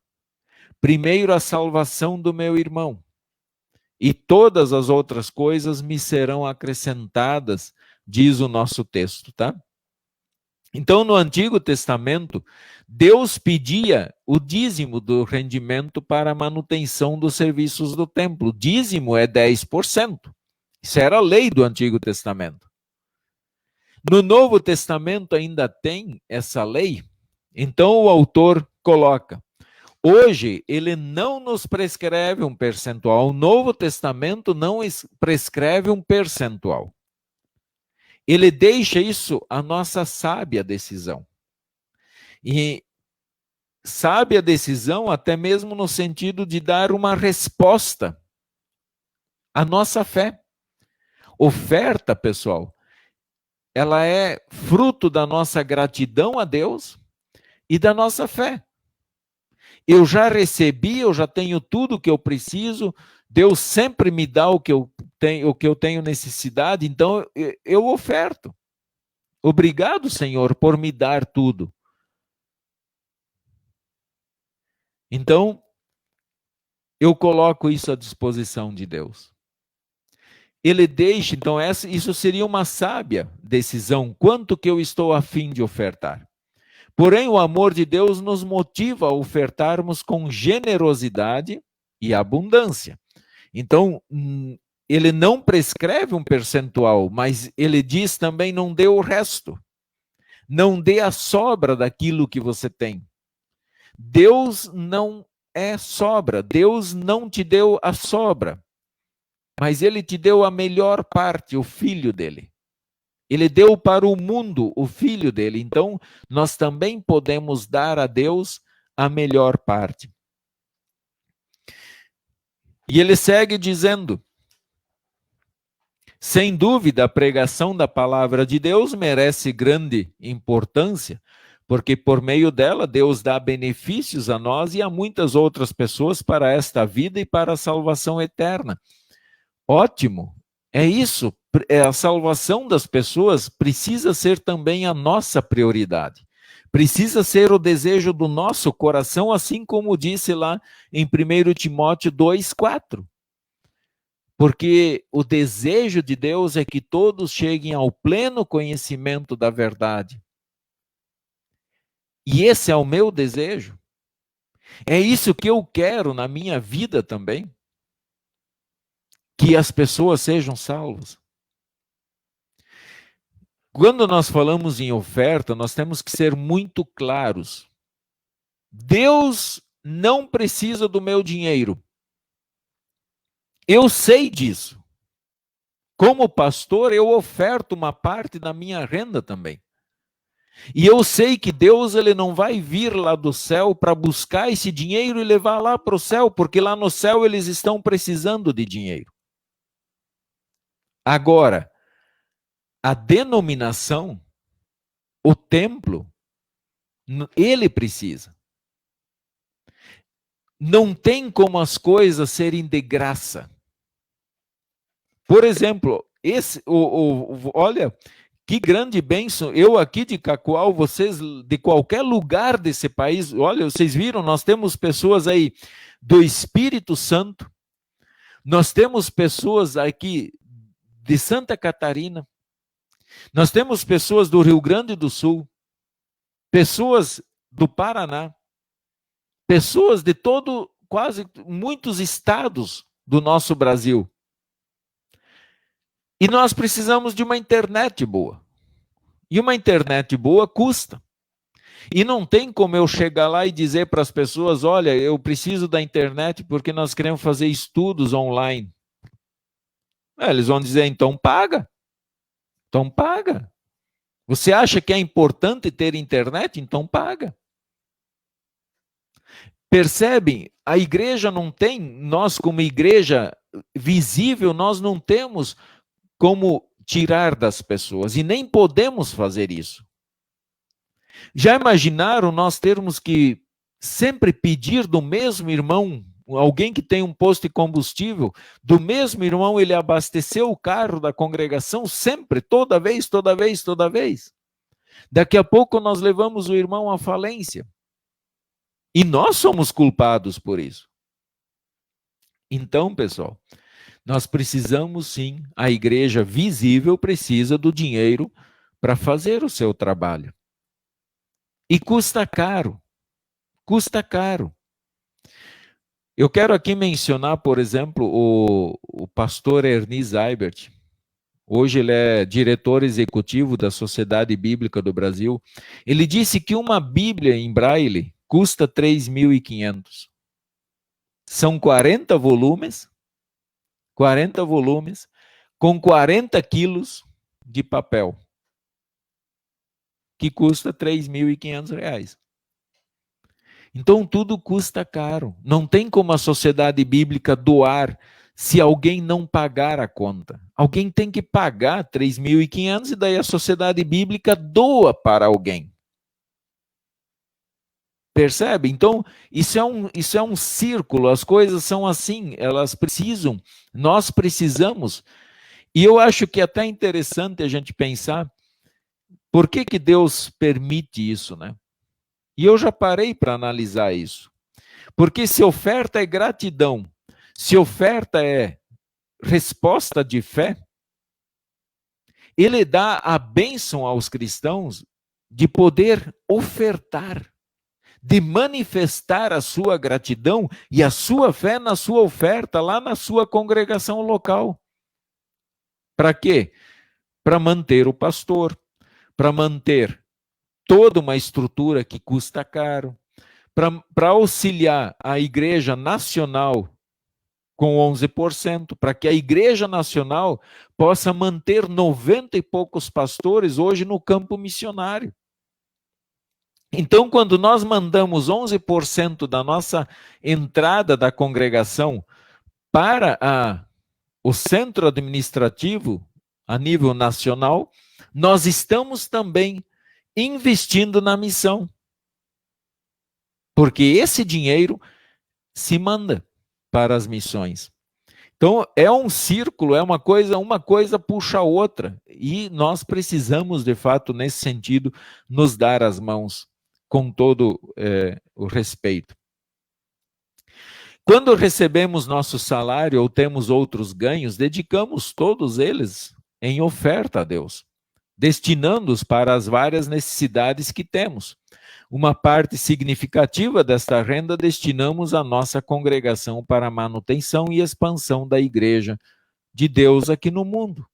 primeiro a salvação do meu irmão, e todas as outras coisas me serão acrescentadas, diz o nosso texto, tá? Então, no Antigo Testamento, Deus pedia o dízimo do rendimento para a manutenção dos serviços do templo. O dízimo é 10%. Isso era a lei do Antigo Testamento. No Novo Testamento ainda tem essa lei. Então o autor coloca: hoje ele não nos prescreve um percentual. O Novo Testamento não prescreve um percentual. Ele deixa isso à nossa sábia decisão. E sábia decisão até mesmo no sentido de dar uma resposta à nossa fé. Oferta, pessoal, ela é fruto da nossa gratidão a Deus e da nossa fé. Eu já recebi, eu já tenho tudo o que eu preciso, Deus sempre me dá o que eu tenho necessidade, então eu oferto. Obrigado, Senhor, por me dar tudo. Então, eu coloco isso à disposição de Deus. Ele deixa, então, isso seria uma sábia decisão, quanto que eu estou a fim de ofertar. Porém, o amor de Deus nos motiva a ofertarmos com generosidade e abundância. Então, ele não prescreve um percentual, mas ele diz também: não dê o resto. Não dê a sobra daquilo que você tem. Deus não é sobra. Deus não te deu a sobra. Mas ele te deu a melhor parte, o filho dele. Ele deu para o mundo o filho dele. Então, nós também podemos dar a Deus a melhor parte. E ele segue dizendo: sem dúvida, a pregação da palavra de Deus merece grande importância, porque por meio dela Deus dá benefícios a nós e a muitas outras pessoas para esta vida e para a salvação eterna. Ótimo, é isso. A salvação das pessoas precisa ser também a nossa prioridade. Precisa ser o desejo do nosso coração, assim como disse lá em 1 Timóteo 2,4. Porque o desejo de Deus é que todos cheguem ao pleno conhecimento da verdade. E esse é o meu desejo. É isso que eu quero na minha vida também. Que as pessoas sejam salvas. Quando nós falamos em oferta, nós temos que ser muito claros. Deus não precisa do meu dinheiro. Eu sei disso. Como pastor, eu oferto uma parte da minha renda também. E eu sei que Deus ele não vai vir lá do céu para buscar esse dinheiro e levar lá para o céu, porque lá no céu eles estão precisando de dinheiro. Agora, a denominação, o templo, ele precisa. Não tem como as coisas serem de graça. Por exemplo, olha, que grande bênção. Eu aqui de Cacoal, vocês de qualquer lugar desse país, olha, vocês viram, nós temos pessoas aí do Espírito Santo, Nós temos pessoas aqui de Santa Catarina, nós temos pessoas do Rio Grande do Sul, pessoas do Paraná, pessoas de quase muitos estados do nosso Brasil. E nós precisamos de uma internet boa. E uma internet boa custa. E não tem como eu chegar lá e dizer para as pessoas, olha, eu preciso da internet porque nós queremos fazer estudos online. Eles vão dizer, então paga. Então paga. Você acha que é importante ter internet? Então paga. Percebem? A igreja não tem, nós como igreja visível, nós não temos como tirar das pessoas e nem podemos fazer isso. Já imaginaram nós termos que sempre pedir do mesmo irmão, alguém que tem um posto de combustível, do mesmo irmão ele abasteceu o carro da congregação sempre, toda vez? Daqui a pouco nós levamos o irmão à falência. E nós somos culpados por isso. Então, pessoal, nós precisamos sim, a igreja visível precisa do dinheiro para fazer o seu trabalho. E custa caro. Custa caro. Eu quero aqui mencionar, por exemplo, o pastor Ernie Seibert. Hoje ele é diretor executivo da Sociedade Bíblica do Brasil. Ele disse que uma Bíblia em braille custa 3.500. São 40 volumes, com 40 quilos de papel, que custa R$3.500. Então tudo custa caro. Não tem como a Sociedade Bíblica doar se alguém não pagar a conta. Alguém tem que pagar 3.500 e daí a Sociedade Bíblica doa para alguém. Percebe? Então, isso é um círculo, as coisas são assim, nós precisamos. E eu acho que é até interessante a gente pensar, por que Deus permite isso, né? E eu já parei para analisar isso. Porque se oferta é gratidão, se oferta é resposta de fé, ele dá a bênção aos cristãos de poder ofertar, de manifestar a sua gratidão e a sua fé na sua oferta, lá na sua congregação local. Para quê? Para manter o pastor, para manter toda uma estrutura que custa caro, para auxiliar a igreja nacional com 11%, para que a igreja nacional possa manter 90 e poucos pastores hoje no campo missionário. Então, quando nós mandamos 11% da nossa entrada da congregação para o centro administrativo a nível nacional, nós estamos também investindo na missão. Porque esse dinheiro se manda para as missões. Então, é um círculo, é uma coisa puxa a outra. E nós precisamos, de fato, nesse sentido, nos dar as mãos com todo o respeito. Quando recebemos nosso salário ou temos outros ganhos, dedicamos todos eles em oferta a Deus, destinando-os para as várias necessidades que temos. Uma parte significativa desta renda destinamos à nossa congregação para a manutenção e expansão da igreja de Deus aqui no mundo.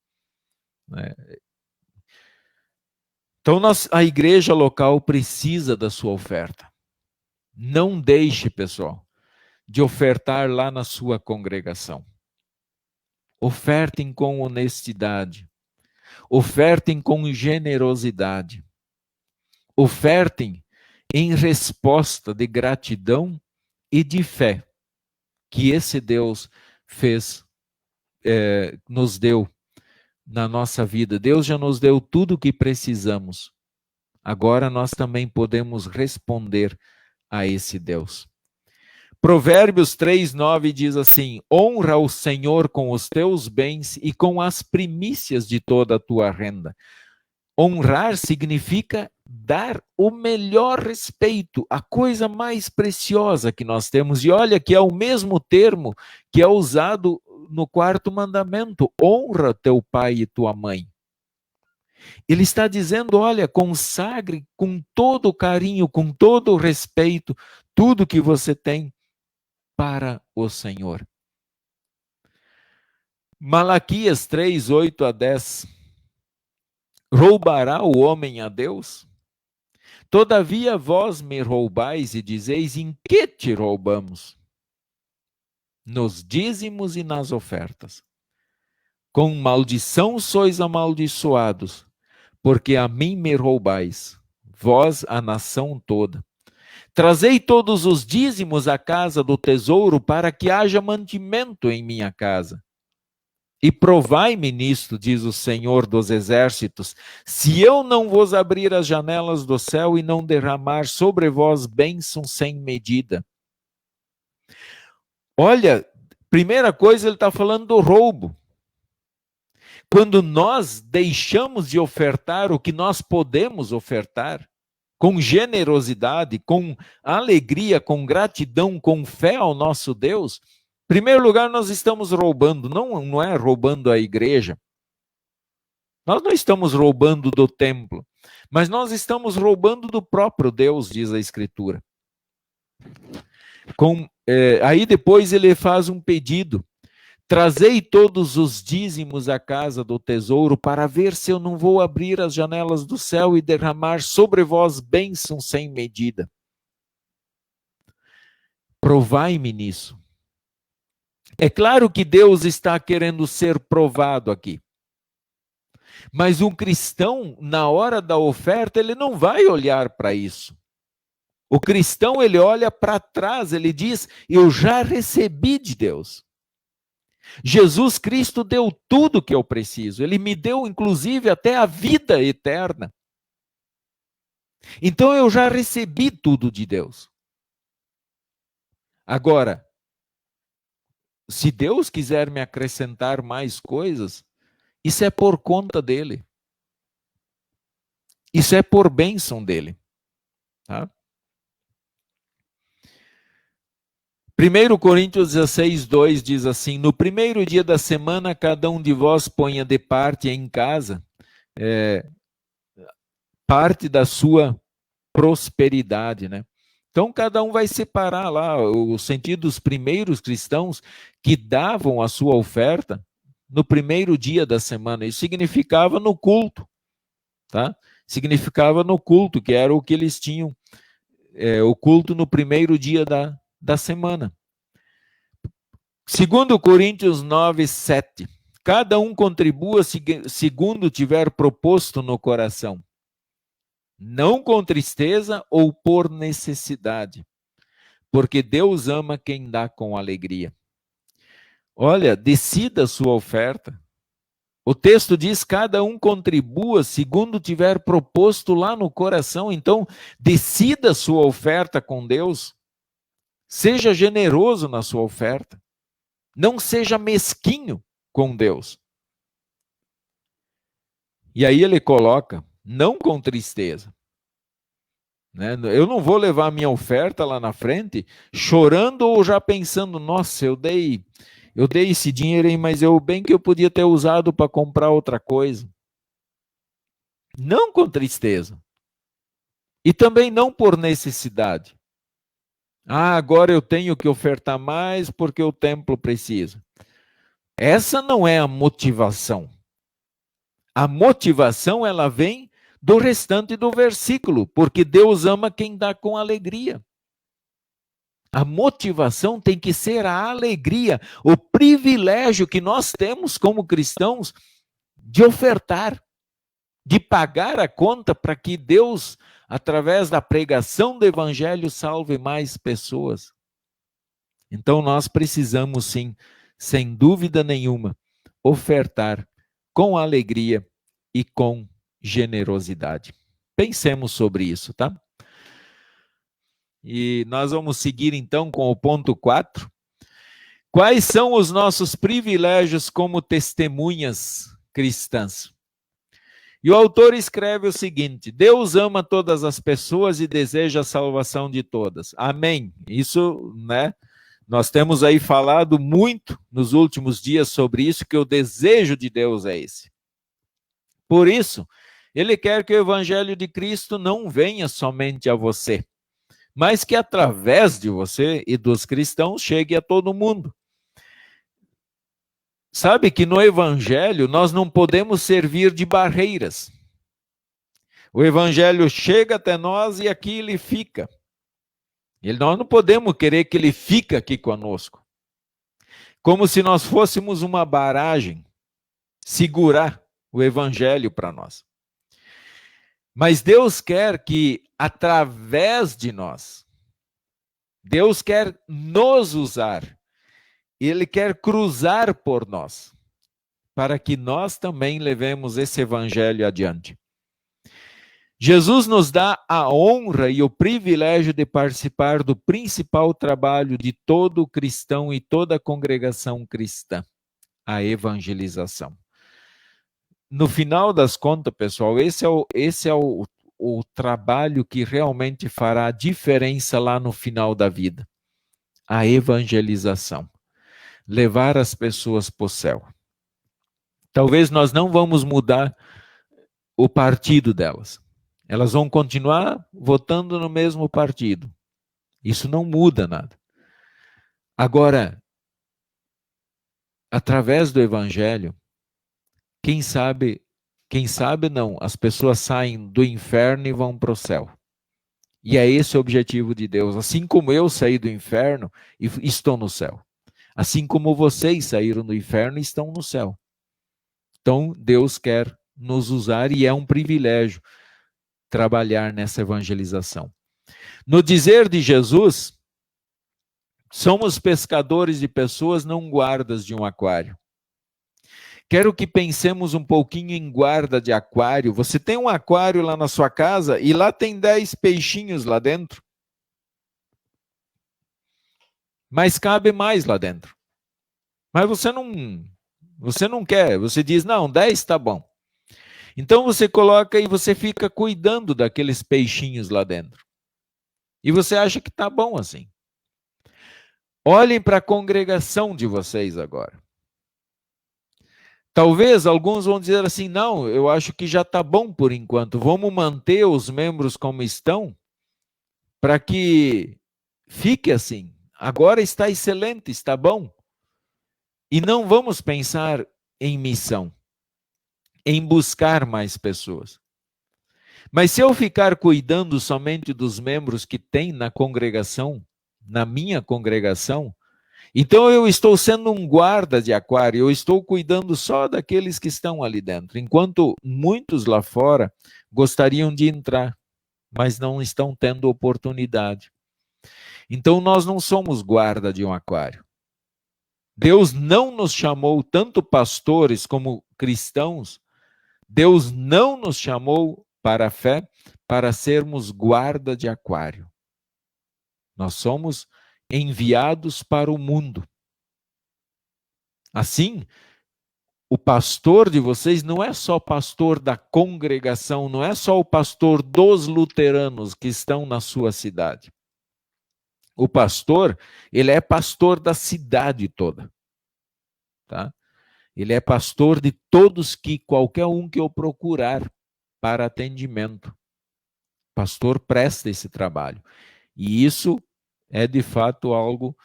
Então, a igreja local precisa da sua oferta. Não deixe, pessoal, de ofertar lá na sua congregação. Ofertem com honestidade. Ofertem com generosidade. Ofertem em resposta de gratidão e de fé que esse Deus nos deu na nossa vida. Deus já nos deu tudo o que precisamos. Agora nós também podemos responder a esse Deus. Provérbios 3:9 diz assim: honra o Senhor com os teus bens e com as primícias de toda a tua renda. Honrar significa dar o melhor respeito, a coisa mais preciosa que nós temos. E olha que é o mesmo termo que é usado no quarto mandamento: honra teu pai e tua mãe. Ele está dizendo, olha, consagre com todo o carinho, com todo o respeito, tudo que você tem para o Senhor. Malaquias 3, 8 a 10. Roubará o homem a Deus? Todavia vós me roubais e dizeis, em que te roubamos? Nos dízimos e nas ofertas. Com maldição sois amaldiçoados, porque a mim me roubais, vós a nação toda. Trazei todos os dízimos à casa do tesouro, para que haja mantimento em minha casa. E provai-me nisto, diz o Senhor dos Exércitos, se eu não vos abrir as janelas do céu e não derramar sobre vós bênção sem medida. Olha, primeira coisa, ele está falando do roubo. Quando nós deixamos de ofertar o que nós podemos ofertar, com generosidade, com alegria, com gratidão, com fé ao nosso Deus, em primeiro lugar, nós estamos roubando, não é roubando a igreja. Nós não estamos roubando do templo, mas nós estamos roubando do próprio Deus, diz a Escritura. Aí depois ele faz um pedido: trazei todos os dízimos à casa do tesouro, para ver se eu não vou abrir as janelas do céu e derramar sobre vós bênção sem medida. Provai-me nisso. É claro que Deus está querendo ser provado aqui. Mas um cristão, na hora da oferta, ele não vai olhar para isso. O cristão, ele olha para trás, ele diz, eu já recebi de Deus. Jesus Cristo deu tudo que eu preciso. Ele me deu, inclusive, até a vida eterna. Então, eu já recebi tudo de Deus. Agora, se Deus quiser me acrescentar mais coisas, isso é por conta dele. Isso é por bênção dele. Tá? 1 Coríntios 16, 2 diz assim, no primeiro dia da semana, cada um de vós ponha de parte em casa, parte da sua prosperidade, né? Então, cada um vai separar lá, o sentido dos primeiros cristãos que davam a sua oferta no primeiro dia da semana. Isso significava no culto, tá? Significava no culto, que era o que eles tinham, o culto no primeiro dia da semana. 2 Coríntios 9, 7. Cada um contribua segundo tiver proposto no coração, não com tristeza ou por necessidade, porque Deus ama quem dá com alegria. Olha, decida a sua oferta. O texto diz, cada um contribua segundo tiver proposto lá no coração. Então, decida a sua oferta com Deus. Seja generoso na sua oferta. Não seja mesquinho com Deus. E aí ele coloca, não com tristeza. Né? Eu não vou levar a minha oferta lá na frente chorando ou já pensando, nossa, eu dei esse dinheiro aí, mas bem que eu podia ter usado para comprar outra coisa. Não com tristeza. E também não por necessidade. Agora eu tenho que ofertar mais porque o templo precisa. Essa não é a motivação. A motivação, ela vem do restante do versículo, porque Deus ama quem dá com alegria. A motivação tem que ser a alegria, o privilégio que nós temos como cristãos de ofertar, de pagar a conta para que Deus, através da pregação do evangelho, salve mais pessoas. Então nós precisamos sim, sem dúvida nenhuma, ofertar com alegria e com generosidade. Pensemos sobre isso, tá? E nós vamos seguir então com o ponto 4. Quais são os nossos privilégios como testemunhas cristãs? E o autor escreve o seguinte: Deus ama todas as pessoas e deseja a salvação de todas. Amém. Isso, né? Nós temos aí falado muito nos últimos dias sobre isso, que o desejo de Deus é esse. Por isso, Ele quer que o Evangelho de Cristo não venha somente a você, mas que através de você e dos cristãos chegue a todo mundo. Sabe que no Evangelho nós não podemos servir de barreiras. O Evangelho chega até nós e aqui ele fica. Nós não podemos querer que ele fique aqui conosco. Como se nós fôssemos uma barragem, segurar o Evangelho para nós. Mas Deus quer que, através de nós, Deus quer nos usar. Ele quer cruzar por nós, para que nós também levemos esse Evangelho adiante. Jesus nos dá a honra e o privilégio de participar do principal trabalho de todo cristão e toda congregação cristã, a evangelização. No final das contas, pessoal, esse é o trabalho que realmente fará a diferença lá no final da vida. A evangelização. Levar as pessoas para o céu. Talvez nós não vamos mudar o partido delas. Elas vão continuar votando no mesmo partido. Isso não muda nada. Agora, através do Evangelho, quem sabe não, as pessoas saem do inferno e vão para o céu. E é esse o objetivo de Deus. Assim como eu saí do inferno e estou no céu. Assim como vocês saíram do inferno e estão no céu. Então, Deus quer nos usar e é um privilégio trabalhar nessa evangelização. No dizer de Jesus, somos pescadores de pessoas, não guardas de um aquário. Quero que pensemos um pouquinho em guarda de aquário. Você tem um aquário lá na sua casa e lá tem 10 peixinhos lá dentro. Mas cabe mais lá dentro. Mas você não quer, você diz, não, 10 está bom. Então você coloca e você fica cuidando daqueles peixinhos lá dentro. E você acha que está bom assim. Olhem para a congregação de vocês agora. Talvez alguns vão dizer assim, não, eu acho que já está bom por enquanto. Vamos manter os membros como estão para que fique assim. Agora está excelente, está bom. E não vamos pensar em missão, em buscar mais pessoas. Mas se eu ficar cuidando somente dos membros que tem na congregação, na minha congregação, então eu estou sendo um guarda de aquário, eu estou cuidando só daqueles que estão ali dentro, enquanto muitos lá fora gostariam de entrar, mas não estão tendo oportunidade. Então nós não somos guarda de um aquário. Deus não nos chamou, tanto pastores como cristãos, Deus não nos chamou para a fé, para sermos guarda de aquário. Nós somos enviados para o mundo. Assim, o pastor de vocês não é só pastor da congregação, não é só o pastor dos luteranos que estão na sua cidade. O pastor, ele é pastor da cidade toda. Tá? Ele é pastor de todos qualquer um que eu procurar para atendimento. Pastor presta esse trabalho. E isso é de fato algo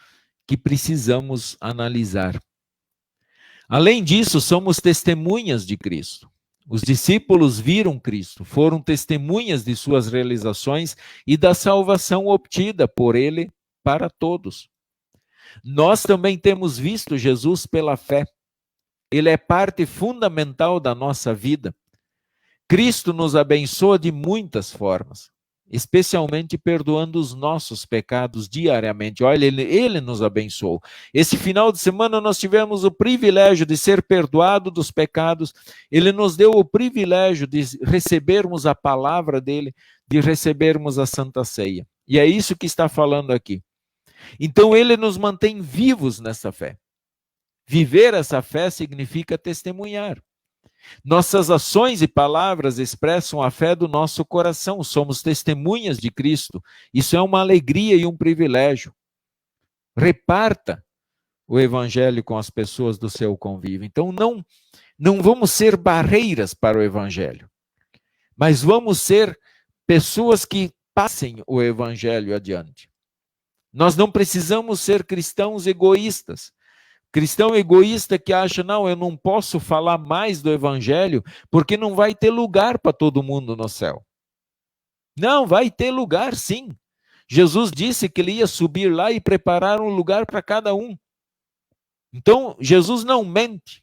que precisamos analisar. Além disso, somos testemunhas de Cristo. Os discípulos viram Cristo, foram testemunhas de suas realizações e da salvação obtida por Ele para todos. Nós também temos visto Jesus pela fé. Ele é parte fundamental da nossa vida. Cristo nos abençoa de muitas formas, especialmente perdoando os nossos pecados diariamente. Olha, ele nos abençoou. Esse final de semana nós tivemos o privilégio de ser perdoado dos pecados. Ele nos deu o privilégio de recebermos a palavra dele, de recebermos a Santa Ceia. E é isso que está falando aqui. Então ele nos mantém vivos nessa fé. Viver essa fé significa testemunhar. Nossas ações e palavras expressam a fé do nosso coração. Somos testemunhas de Cristo. Isso é uma alegria e um privilégio. Reparta o evangelho com as pessoas do seu convívio. Então, não vamos ser barreiras para o evangelho, mas vamos ser pessoas que passem o evangelho adiante. Nós não precisamos ser cristãos egoístas. Cristão egoísta que acha, não, eu não posso falar mais do evangelho porque não vai ter lugar para todo mundo no céu. Não, vai ter lugar sim. Jesus disse que ele ia subir lá e preparar um lugar para cada um. Então, Jesus não mente,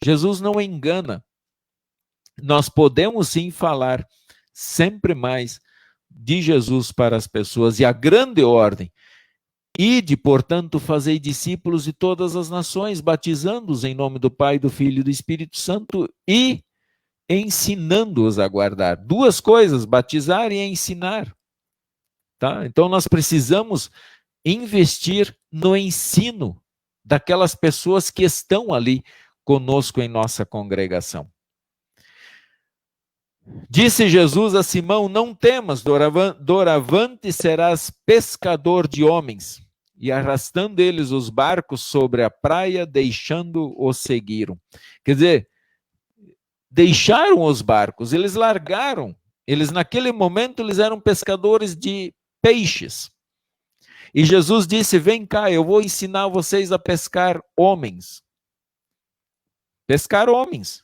Jesus não engana. Nós podemos sim falar sempre mais de Jesus para as pessoas. E a grande ordem: ide, portanto, fazei discípulos de todas as nações, batizando-os em nome do Pai, do Filho e do Espírito Santo e ensinando-os a guardar. Duas coisas, batizar e ensinar. Tá? Então nós precisamos investir no ensino daquelas pessoas que estão ali conosco em nossa congregação. Disse Jesus a Simão: não temas, doravante serás pescador de homens. E arrastando eles os barcos sobre a praia, deixando-os seguiram. Quer dizer, deixaram os barcos, eles largaram. Eles naquele momento eles eram pescadores de peixes. E Jesus disse: vem cá, eu vou ensinar vocês a pescar homens. Pescar homens.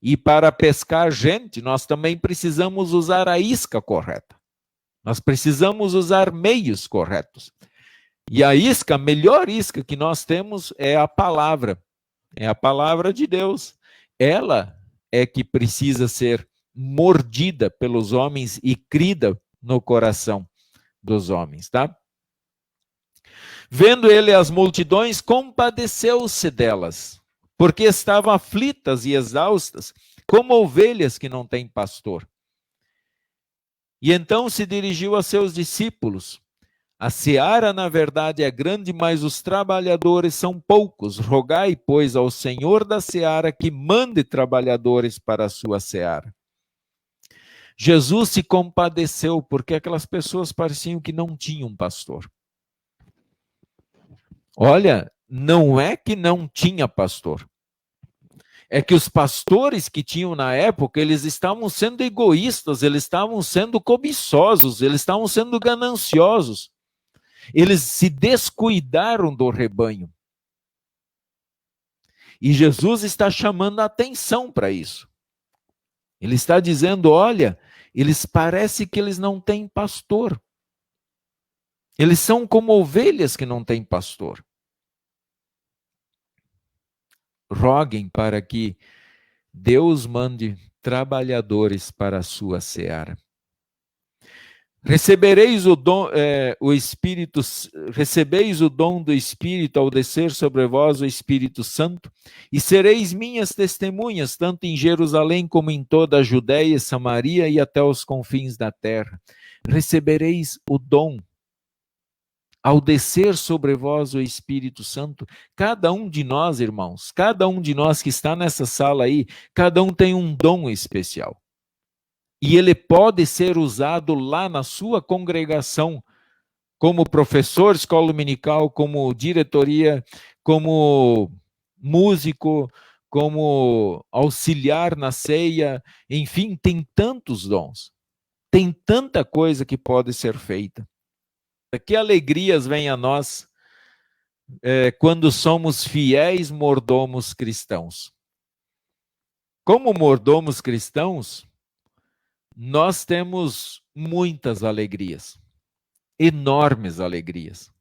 E para pescar gente, nós também precisamos usar a isca correta. Nós precisamos usar meios corretos. E a isca, a melhor isca que nós temos é a palavra. É a palavra de Deus. Ela é que precisa ser mordida pelos homens e crida no coração dos homens, tá? Vendo ele as multidões, compadeceu-se delas, porque estavam aflitas e exaustas, como ovelhas que não têm pastor. E então se dirigiu a seus discípulos: a seara, na verdade, é grande, mas os trabalhadores são poucos. Rogai, pois, ao Senhor da seara que mande trabalhadores para a sua seara. Jesus se compadeceu porque aquelas pessoas pareciam que não tinham pastor. Olha, não é que não tinha pastor. É que os pastores que tinham na época, eles estavam sendo egoístas, eles estavam sendo cobiçosos, eles estavam sendo gananciosos. Eles se descuidaram do rebanho. E Jesus está chamando a atenção para isso. Ele está dizendo, olha, eles parecem que eles não têm pastor. Eles são como ovelhas que não têm pastor. Roguem para que Deus mande trabalhadores para a sua seara. Recebereis o dom do Espírito ao descer sobre vós o Espírito Santo, e sereis minhas testemunhas, tanto em Jerusalém como em toda a Judéia, Samaria e até os confins da terra. Recebereis o dom ao descer sobre vós o Espírito Santo. Cada um de nós, irmãos, cada um de nós que está nessa sala aí, cada um tem um dom especial. E ele pode ser usado lá na sua congregação, como professor, escola dominical, como diretoria, como músico, como auxiliar na ceia, enfim, tem tantos dons. Tem tanta coisa que pode ser feita. Que alegrias vêm a nós quando somos fiéis mordomos cristãos. Como mordomos cristãos, nós temos muitas alegrias, enormes alegrias.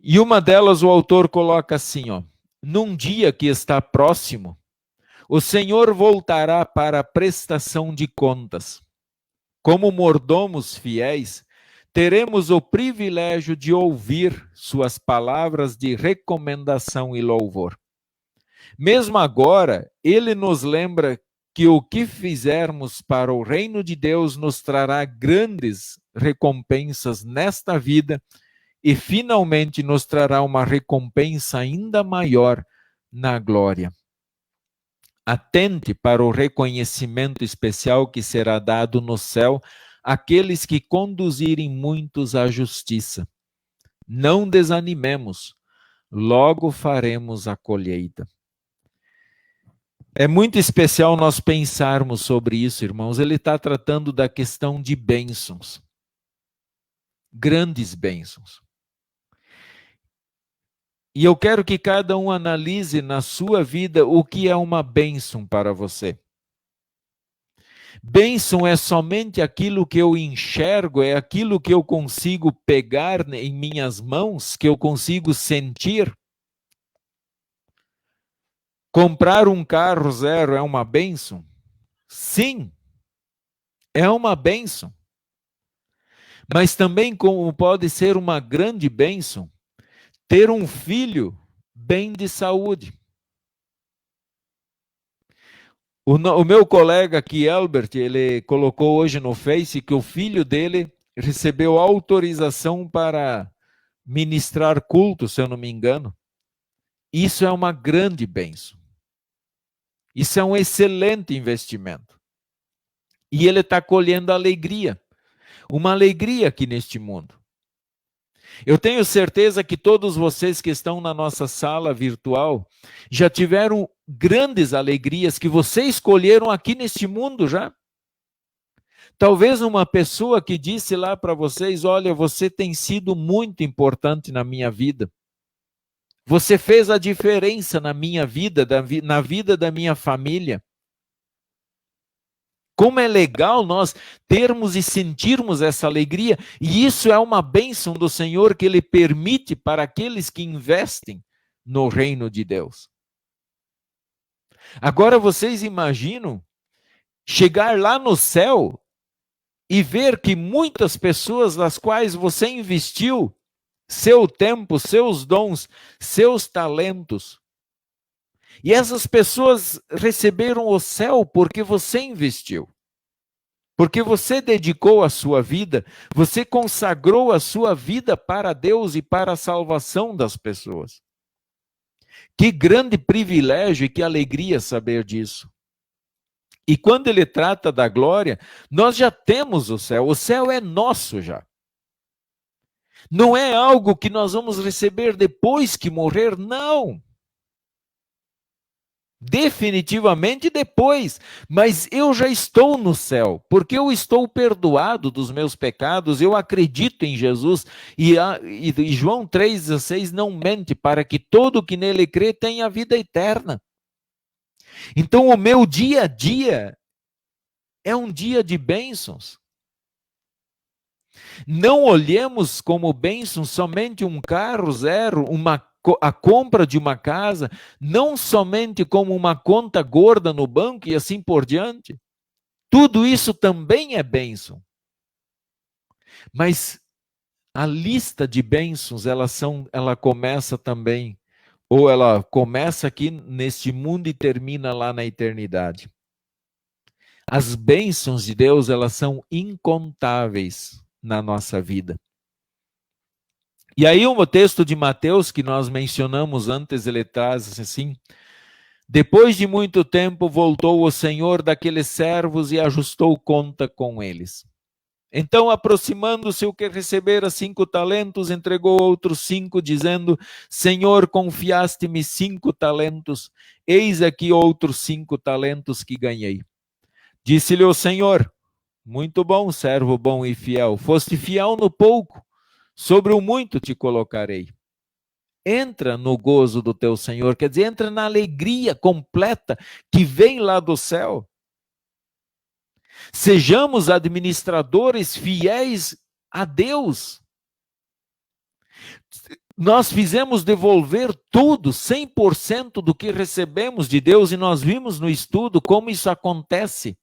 E uma delas o autor coloca assim, ó: num dia que está próximo, o Senhor voltará para a prestação de contas. Como mordomos fiéis, teremos o privilégio de ouvir suas palavras de recomendação e louvor. Mesmo agora, ele nos lembra que o que fizermos para o reino de Deus nos trará grandes recompensas nesta vida e finalmente nos trará uma recompensa ainda maior na glória. Atente para o reconhecimento especial que será dado no céu àqueles que conduzirem muitos à justiça. Não desanimemos, logo faremos a colheita. É muito especial nós pensarmos sobre isso, irmãos. Ele está tratando da questão de bênçãos. Grandes bênçãos. E eu quero que cada um analise na sua vida o que é uma bênção para você. Bênção é somente aquilo que eu enxergo, é aquilo que eu consigo pegar em minhas mãos, que eu consigo sentir. Comprar um carro zero é uma bênção? Sim, é uma bênção. Mas também como pode ser uma grande bênção ter um filho bem de saúde. O meu colega aqui, Albert, ele colocou hoje no Face que o filho dele recebeu autorização para ministrar culto, se eu não me engano. Isso é uma grande bênção. Isso é um excelente investimento. E ele está colhendo alegria. Uma alegria aqui neste mundo. Eu tenho certeza que todos vocês que estão na nossa sala virtual já tiveram grandes alegrias que vocês escolheram aqui neste mundo já. Talvez uma pessoa que disse lá para vocês, olha, você tem sido muito importante na minha vida. Você fez a diferença na minha vida, na vida da minha família. Como é legal nós termos e sentirmos essa alegria, e isso é uma bênção do Senhor que Ele permite para aqueles que investem no reino de Deus. Agora vocês imaginam chegar lá no céu e ver que muitas pessoas das quais você investiu seu tempo, seus dons, seus talentos, e essas pessoas receberam o céu porque você investiu. Porque você dedicou a sua vida, você consagrou a sua vida para Deus e para a salvação das pessoas. Que grande privilégio e que alegria saber disso. E quando ele trata da glória, nós já temos o céu é nosso já. Não é algo que nós vamos receber depois que morrer, não. Definitivamente depois, mas eu já estou no céu, porque eu estou perdoado dos meus pecados, eu acredito em Jesus, e João 3,16 não mente, para que todo que nele crê tenha vida eterna. Então o meu dia a dia é um dia de bênçãos. Não olhemos como bênção somente um carro zero, a compra de uma casa, não somente como uma conta gorda no banco e assim por diante. Tudo isso também é bênção. Mas a lista de bênçãos, ela começa também, ou ela começa aqui neste mundo e termina lá na eternidade. As bênçãos de Deus, elas são incontáveis na nossa vida. E aí o texto de Mateus que nós mencionamos antes, ele traz assim: depois de muito tempo voltou o senhor daqueles servos e ajustou conta com eles. Então, aproximando-se o que recebera 5 talentos, entregou outros 5, dizendo: Senhor, confiaste-me 5 talentos, eis aqui outros 5 talentos que ganhei. Disse-lhe o Senhor: muito bom, servo bom e fiel, foste fiel no pouco, sobre o muito te colocarei. Entra no gozo do teu Senhor, quer dizer, entra na alegria completa que vem lá do céu. Sejamos administradores fiéis a Deus. Nós fizemos devolver tudo, 100% do que recebemos de Deus, e nós vimos no estudo como isso acontece.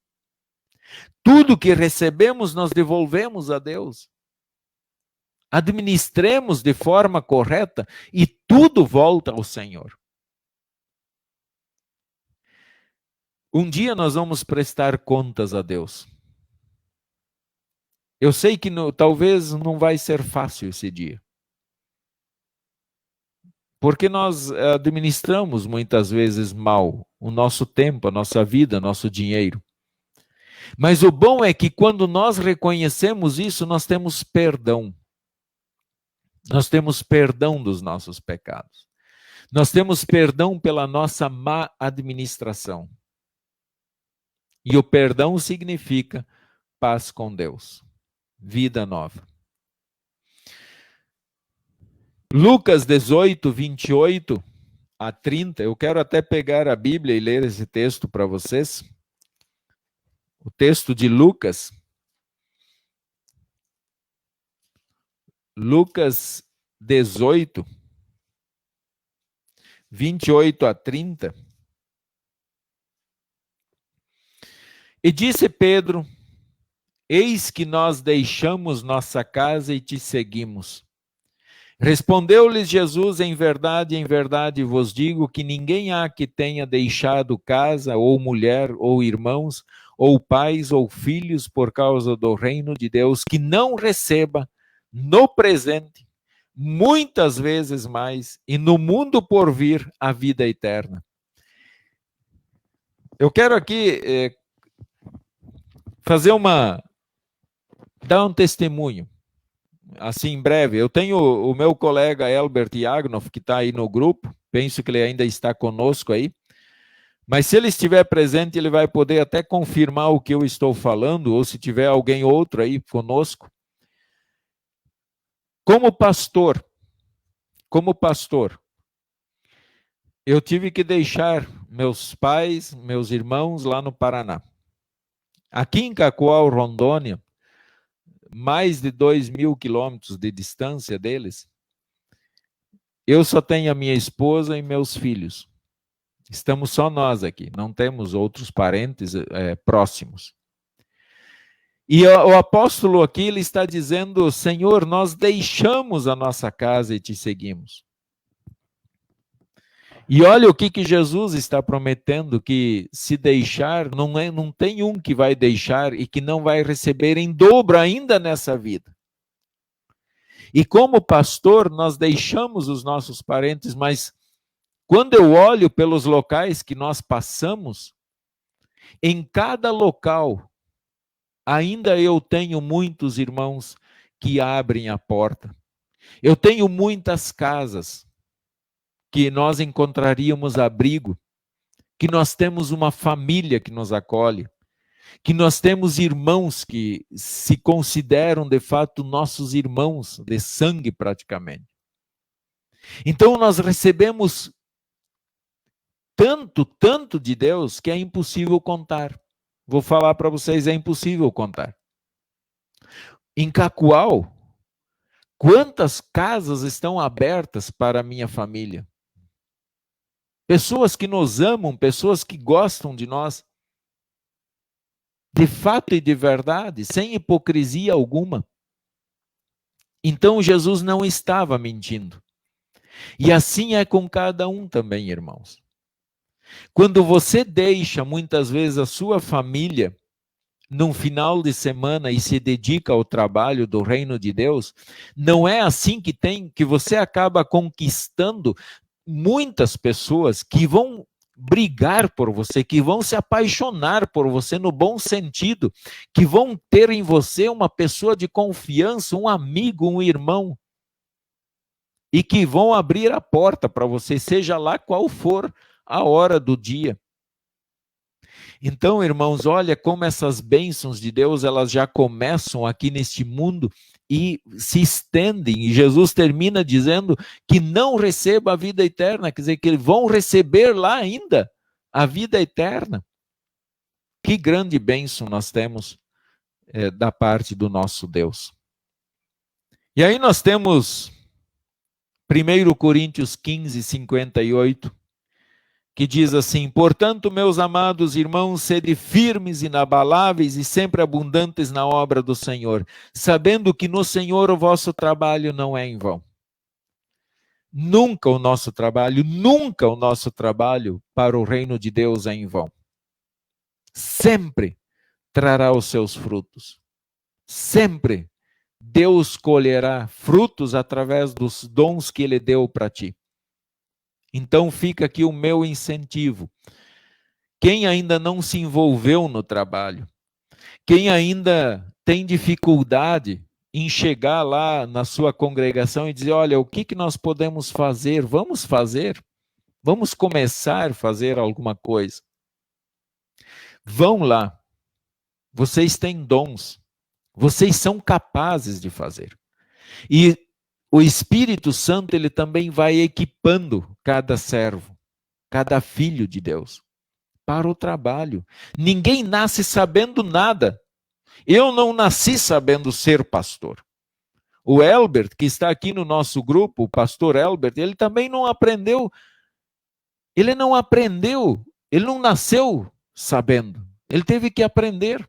Tudo que recebemos, nós devolvemos a Deus. Administremos de forma correta e tudo volta ao Senhor. Um dia nós vamos prestar contas a Deus. Eu sei que talvez não vai ser fácil esse dia. Porque nós administramos muitas vezes mal o nosso tempo, a nossa vida, nosso dinheiro. Mas o bom é que quando nós reconhecemos isso, nós temos perdão. Nós temos perdão dos nossos pecados. Nós temos perdão pela nossa má administração. E o perdão significa paz com Deus, vida nova. Lucas 18, 28 a 30, eu quero até pegar a Bíblia e ler esse texto para vocês. O texto de Lucas. Lucas 18, 28 a 30. E disse Pedro: eis que nós deixamos nossa casa e te seguimos. Respondeu-lhes Jesus: em verdade vos digo que ninguém há que tenha deixado casa, ou mulher, ou irmãos, ou pais, ou filhos, por causa do reino de Deus, que não receba no presente, muitas vezes mais, e no mundo por vir, a vida eterna. Eu quero aqui dar um testemunho, assim, em breve. Eu tenho o meu colega Elbert Yagnoff, que está aí no grupo, penso que ele ainda está conosco aí, mas se ele estiver presente, ele vai poder até confirmar o que eu estou falando, ou se tiver alguém outro aí conosco. Como pastor, eu tive que deixar meus pais, meus irmãos lá no Paraná. Aqui em Cacoal, Rondônia, mais de 2.000 quilômetros de distância deles, eu só tenho a minha esposa e meus filhos. Estamos só nós aqui, não temos outros parentes próximos. E o apóstolo aqui, ele está dizendo: Senhor, nós deixamos a nossa casa e te seguimos. E olha o que Jesus está prometendo, que se deixar, não tem um que vai deixar e que não vai receber em dobro ainda nessa vida. E como pastor, nós deixamos os nossos parentes, mas quando eu olho pelos locais que nós passamos, em cada local, ainda eu tenho muitos irmãos que abrem a porta. Eu tenho muitas casas que nós encontraríamos abrigo, que nós temos uma família que nos acolhe, que nós temos irmãos que se consideram de fato nossos irmãos de sangue praticamente. Então nós recebemos tanto de Deus que é impossível contar. Vou falar para vocês, é impossível contar. Em Cacoal, quantas casas estão abertas para a minha família? Pessoas que nos amam, pessoas que gostam de nós, de fato e de verdade, sem hipocrisia alguma. Então Jesus não estava mentindo. E assim é com cada um também, irmãos. Quando você deixa muitas vezes a sua família num final de semana e se dedica ao trabalho do reino de Deus, não é assim que você acaba conquistando muitas pessoas que vão brigar por você, que vão se apaixonar por você no bom sentido, que vão ter em você uma pessoa de confiança, um amigo, um irmão, e que vão abrir a porta para você, seja lá qual for a hora do dia. Então, irmãos, olha como essas bênçãos de Deus, elas já começam aqui neste mundo e se estendem. E Jesus termina dizendo que não receba a vida eterna, quer dizer, que vão receber lá ainda a vida eterna. Que grande bênção nós temos da parte do nosso Deus. E aí nós temos 1 Coríntios 15, 58, que diz assim: portanto, meus amados irmãos, sede firmes, inabaláveis e sempre abundantes na obra do Senhor, sabendo que no Senhor o vosso trabalho não é em vão. Nunca o nosso trabalho para o reino de Deus é em vão. Sempre trará os seus frutos. Sempre Deus colherá frutos através dos dons que Ele deu para ti. Então fica aqui o meu incentivo. Quem ainda não se envolveu no trabalho, quem ainda tem dificuldade em chegar lá na sua congregação e dizer, olha, o que nós podemos fazer? Vamos fazer? Vamos começar a fazer alguma coisa. Vão lá. Vocês têm dons. Vocês são capazes de fazer. E o Espírito Santo, ele também vai equipando cada servo, cada filho de Deus, para o trabalho. Ninguém nasce sabendo nada. Eu não nasci sabendo ser pastor. O Elbert, que está aqui no nosso grupo, o pastor Elbert, ele também não aprendeu. Ele não aprendeu. Ele não nasceu sabendo. Ele teve que aprender.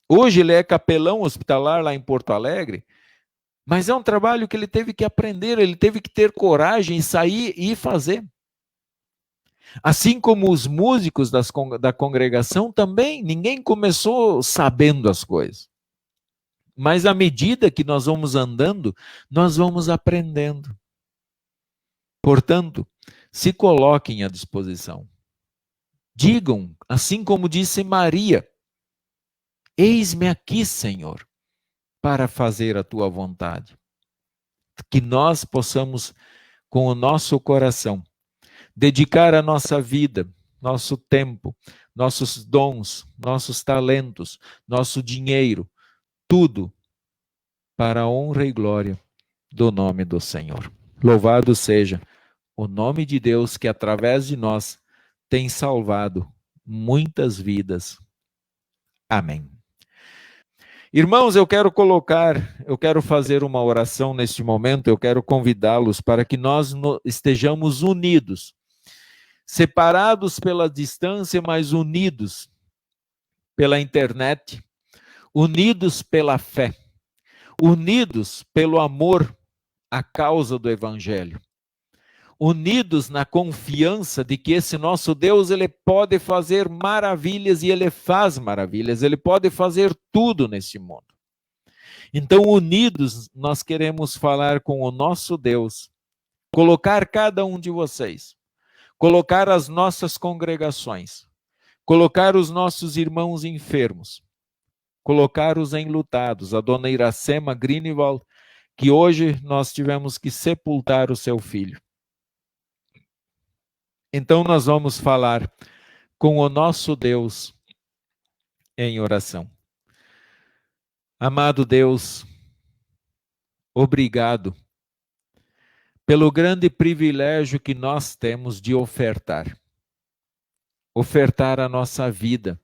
Hoje ele é capelão hospitalar lá em Porto Alegre, mas é um trabalho que ele teve que aprender, ele teve que ter coragem e sair e fazer. Assim como os músicos da congregação também, ninguém começou sabendo as coisas. Mas à medida que nós vamos andando, nós vamos aprendendo. Portanto, se coloquem à disposição. Digam, assim como disse Maria, eis-me aqui, Senhor, para fazer a tua vontade. Que nós possamos, com o nosso coração, dedicar a nossa vida, nosso tempo, nossos dons, nossos talentos, nosso dinheiro, tudo para a honra e glória do nome do Senhor. Louvado seja o nome de Deus que através de nós tem salvado muitas vidas. Amém. Irmãos, eu quero fazer uma oração neste momento, eu quero convidá-los para que nós estejamos unidos, separados pela distância, mas unidos pela internet, unidos pela fé, unidos pelo amor à causa do Evangelho, unidos na confiança de que esse nosso Deus, ele pode fazer maravilhas e ele faz maravilhas, ele pode fazer tudo nesse mundo. Então, unidos, nós queremos falar com o nosso Deus, colocar cada um de vocês, colocar as nossas congregações, colocar os nossos irmãos enfermos, colocar os enlutados, a dona Iracema Greenwald, que hoje nós tivemos que sepultar o seu filho. Então nós vamos falar com o nosso Deus em oração. Amado Deus, obrigado pelo grande privilégio que nós temos de ofertar a nossa vida,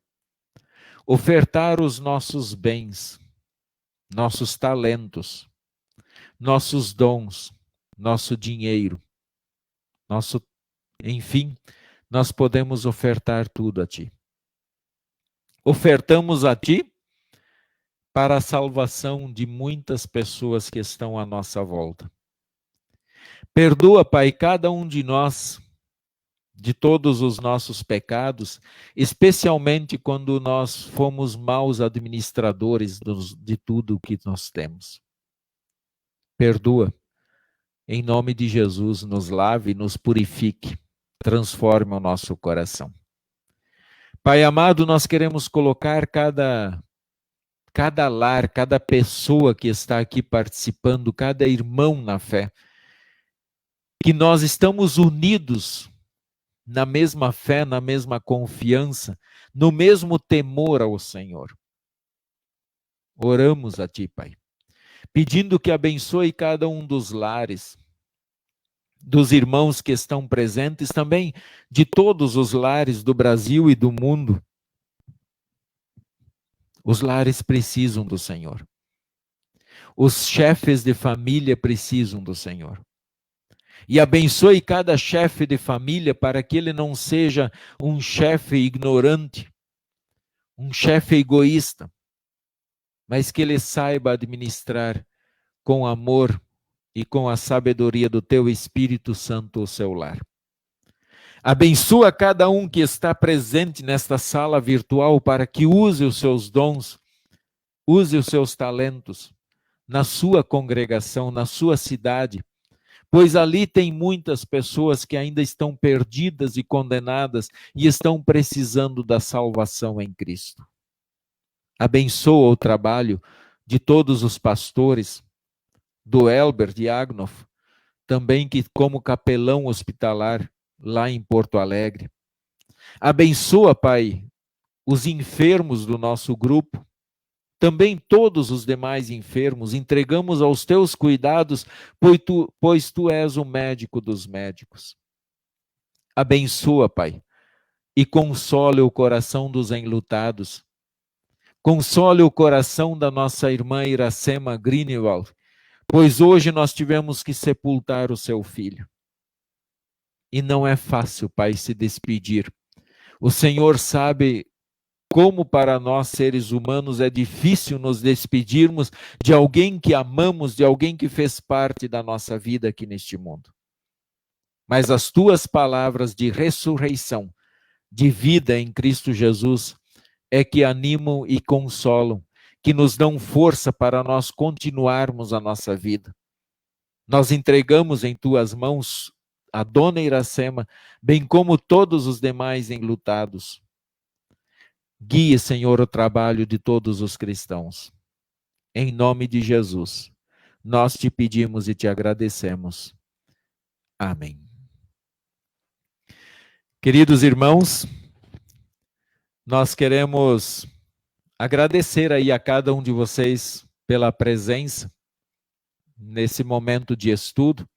ofertar os nossos bens, nossos talentos, nossos dons, nosso dinheiro, enfim, nós podemos ofertar tudo a Ti. Ofertamos a Ti para a salvação de muitas pessoas que estão à nossa volta. Perdoa, Pai, cada um de nós, de todos os nossos pecados, especialmente quando nós fomos maus administradores de tudo o que nós temos. Perdoa, em nome de Jesus, nos lave, nos purifique, transforme o nosso coração. Pai amado, nós queremos colocar cada lar, cada pessoa que está aqui participando, cada irmão na fé, que nós estamos unidos na mesma fé, na mesma confiança, no mesmo temor ao Senhor. Oramos a Ti, Pai, pedindo que abençoe cada um dos lares, dos irmãos que estão presentes, também de todos os lares do Brasil e do mundo. Os lares precisam do Senhor. Os chefes de família precisam do Senhor. E abençoe cada chefe de família para que ele não seja um chefe ignorante, um chefe egoísta, mas que ele saiba administrar com amor e com a sabedoria do Teu Espírito Santo o seu lar. Abençoa cada um que está presente nesta sala virtual para que use os seus dons, use os seus talentos na sua congregação, na sua cidade, pois ali tem muitas pessoas que ainda estão perdidas e condenadas e estão precisando da salvação em Cristo. Abençoa o trabalho de todos os pastores, do Elber de Agnof, também que como capelão hospitalar lá em Porto Alegre. Abençoa, Pai, os enfermos do nosso grupo, também todos os demais enfermos, entregamos aos teus cuidados, pois tu és o médico dos médicos. Abençoa, Pai, e console o coração dos enlutados. Console o coração da nossa irmã Iracema Greenwald, pois hoje nós tivemos que sepultar o seu filho. E não é fácil, Pai, se despedir. O Senhor sabe como para nós seres humanos é difícil nos despedirmos de alguém que amamos, de alguém que fez parte da nossa vida aqui neste mundo. Mas as tuas palavras de ressurreição, de vida em Cristo Jesus, é que animam e consolam, que nos dão força para nós continuarmos a nossa vida. Nós entregamos em tuas mãos a dona Iracema, bem como todos os demais enlutados. Guie, Senhor, o trabalho de todos os cristãos. Em nome de Jesus, nós te pedimos e te agradecemos. Amém. Queridos irmãos, nós queremos agradecer aí a cada um de vocês pela presença nesse momento de estudo.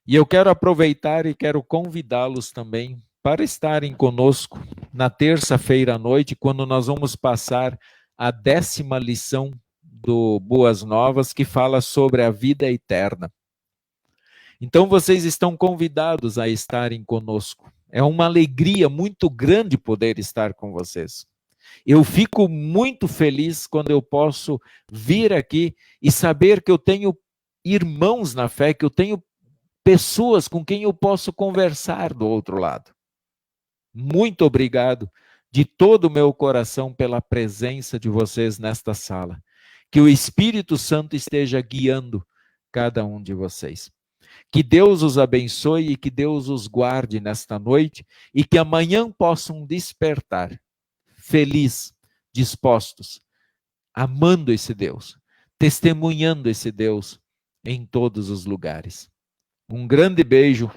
E eu quero aproveitar e quero convidá-los também para estarem conosco na terça-feira à noite, quando nós vamos passar a 10ª lição do Boas Novas, que fala sobre a vida eterna. Então vocês estão convidados a estarem conosco. É uma alegria muito grande poder estar com vocês. Eu fico muito feliz quando eu posso vir aqui e saber que eu tenho irmãos na fé, que eu tenho pessoas com quem eu posso conversar do outro lado. Muito obrigado de todo o meu coração pela presença de vocês nesta sala. Que o Espírito Santo esteja guiando cada um de vocês. Que Deus os abençoe e que Deus os guarde nesta noite e que amanhã possam despertar felizes, dispostos, amando esse Deus, testemunhando esse Deus em todos os lugares. Um grande beijo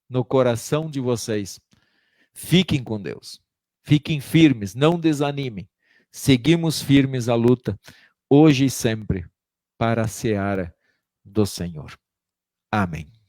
no coração de vocês. Fiquem com Deus. Fiquem firmes, não desanimem. Seguimos firmes a luta, hoje e sempre, para a seara do Senhor. Amém.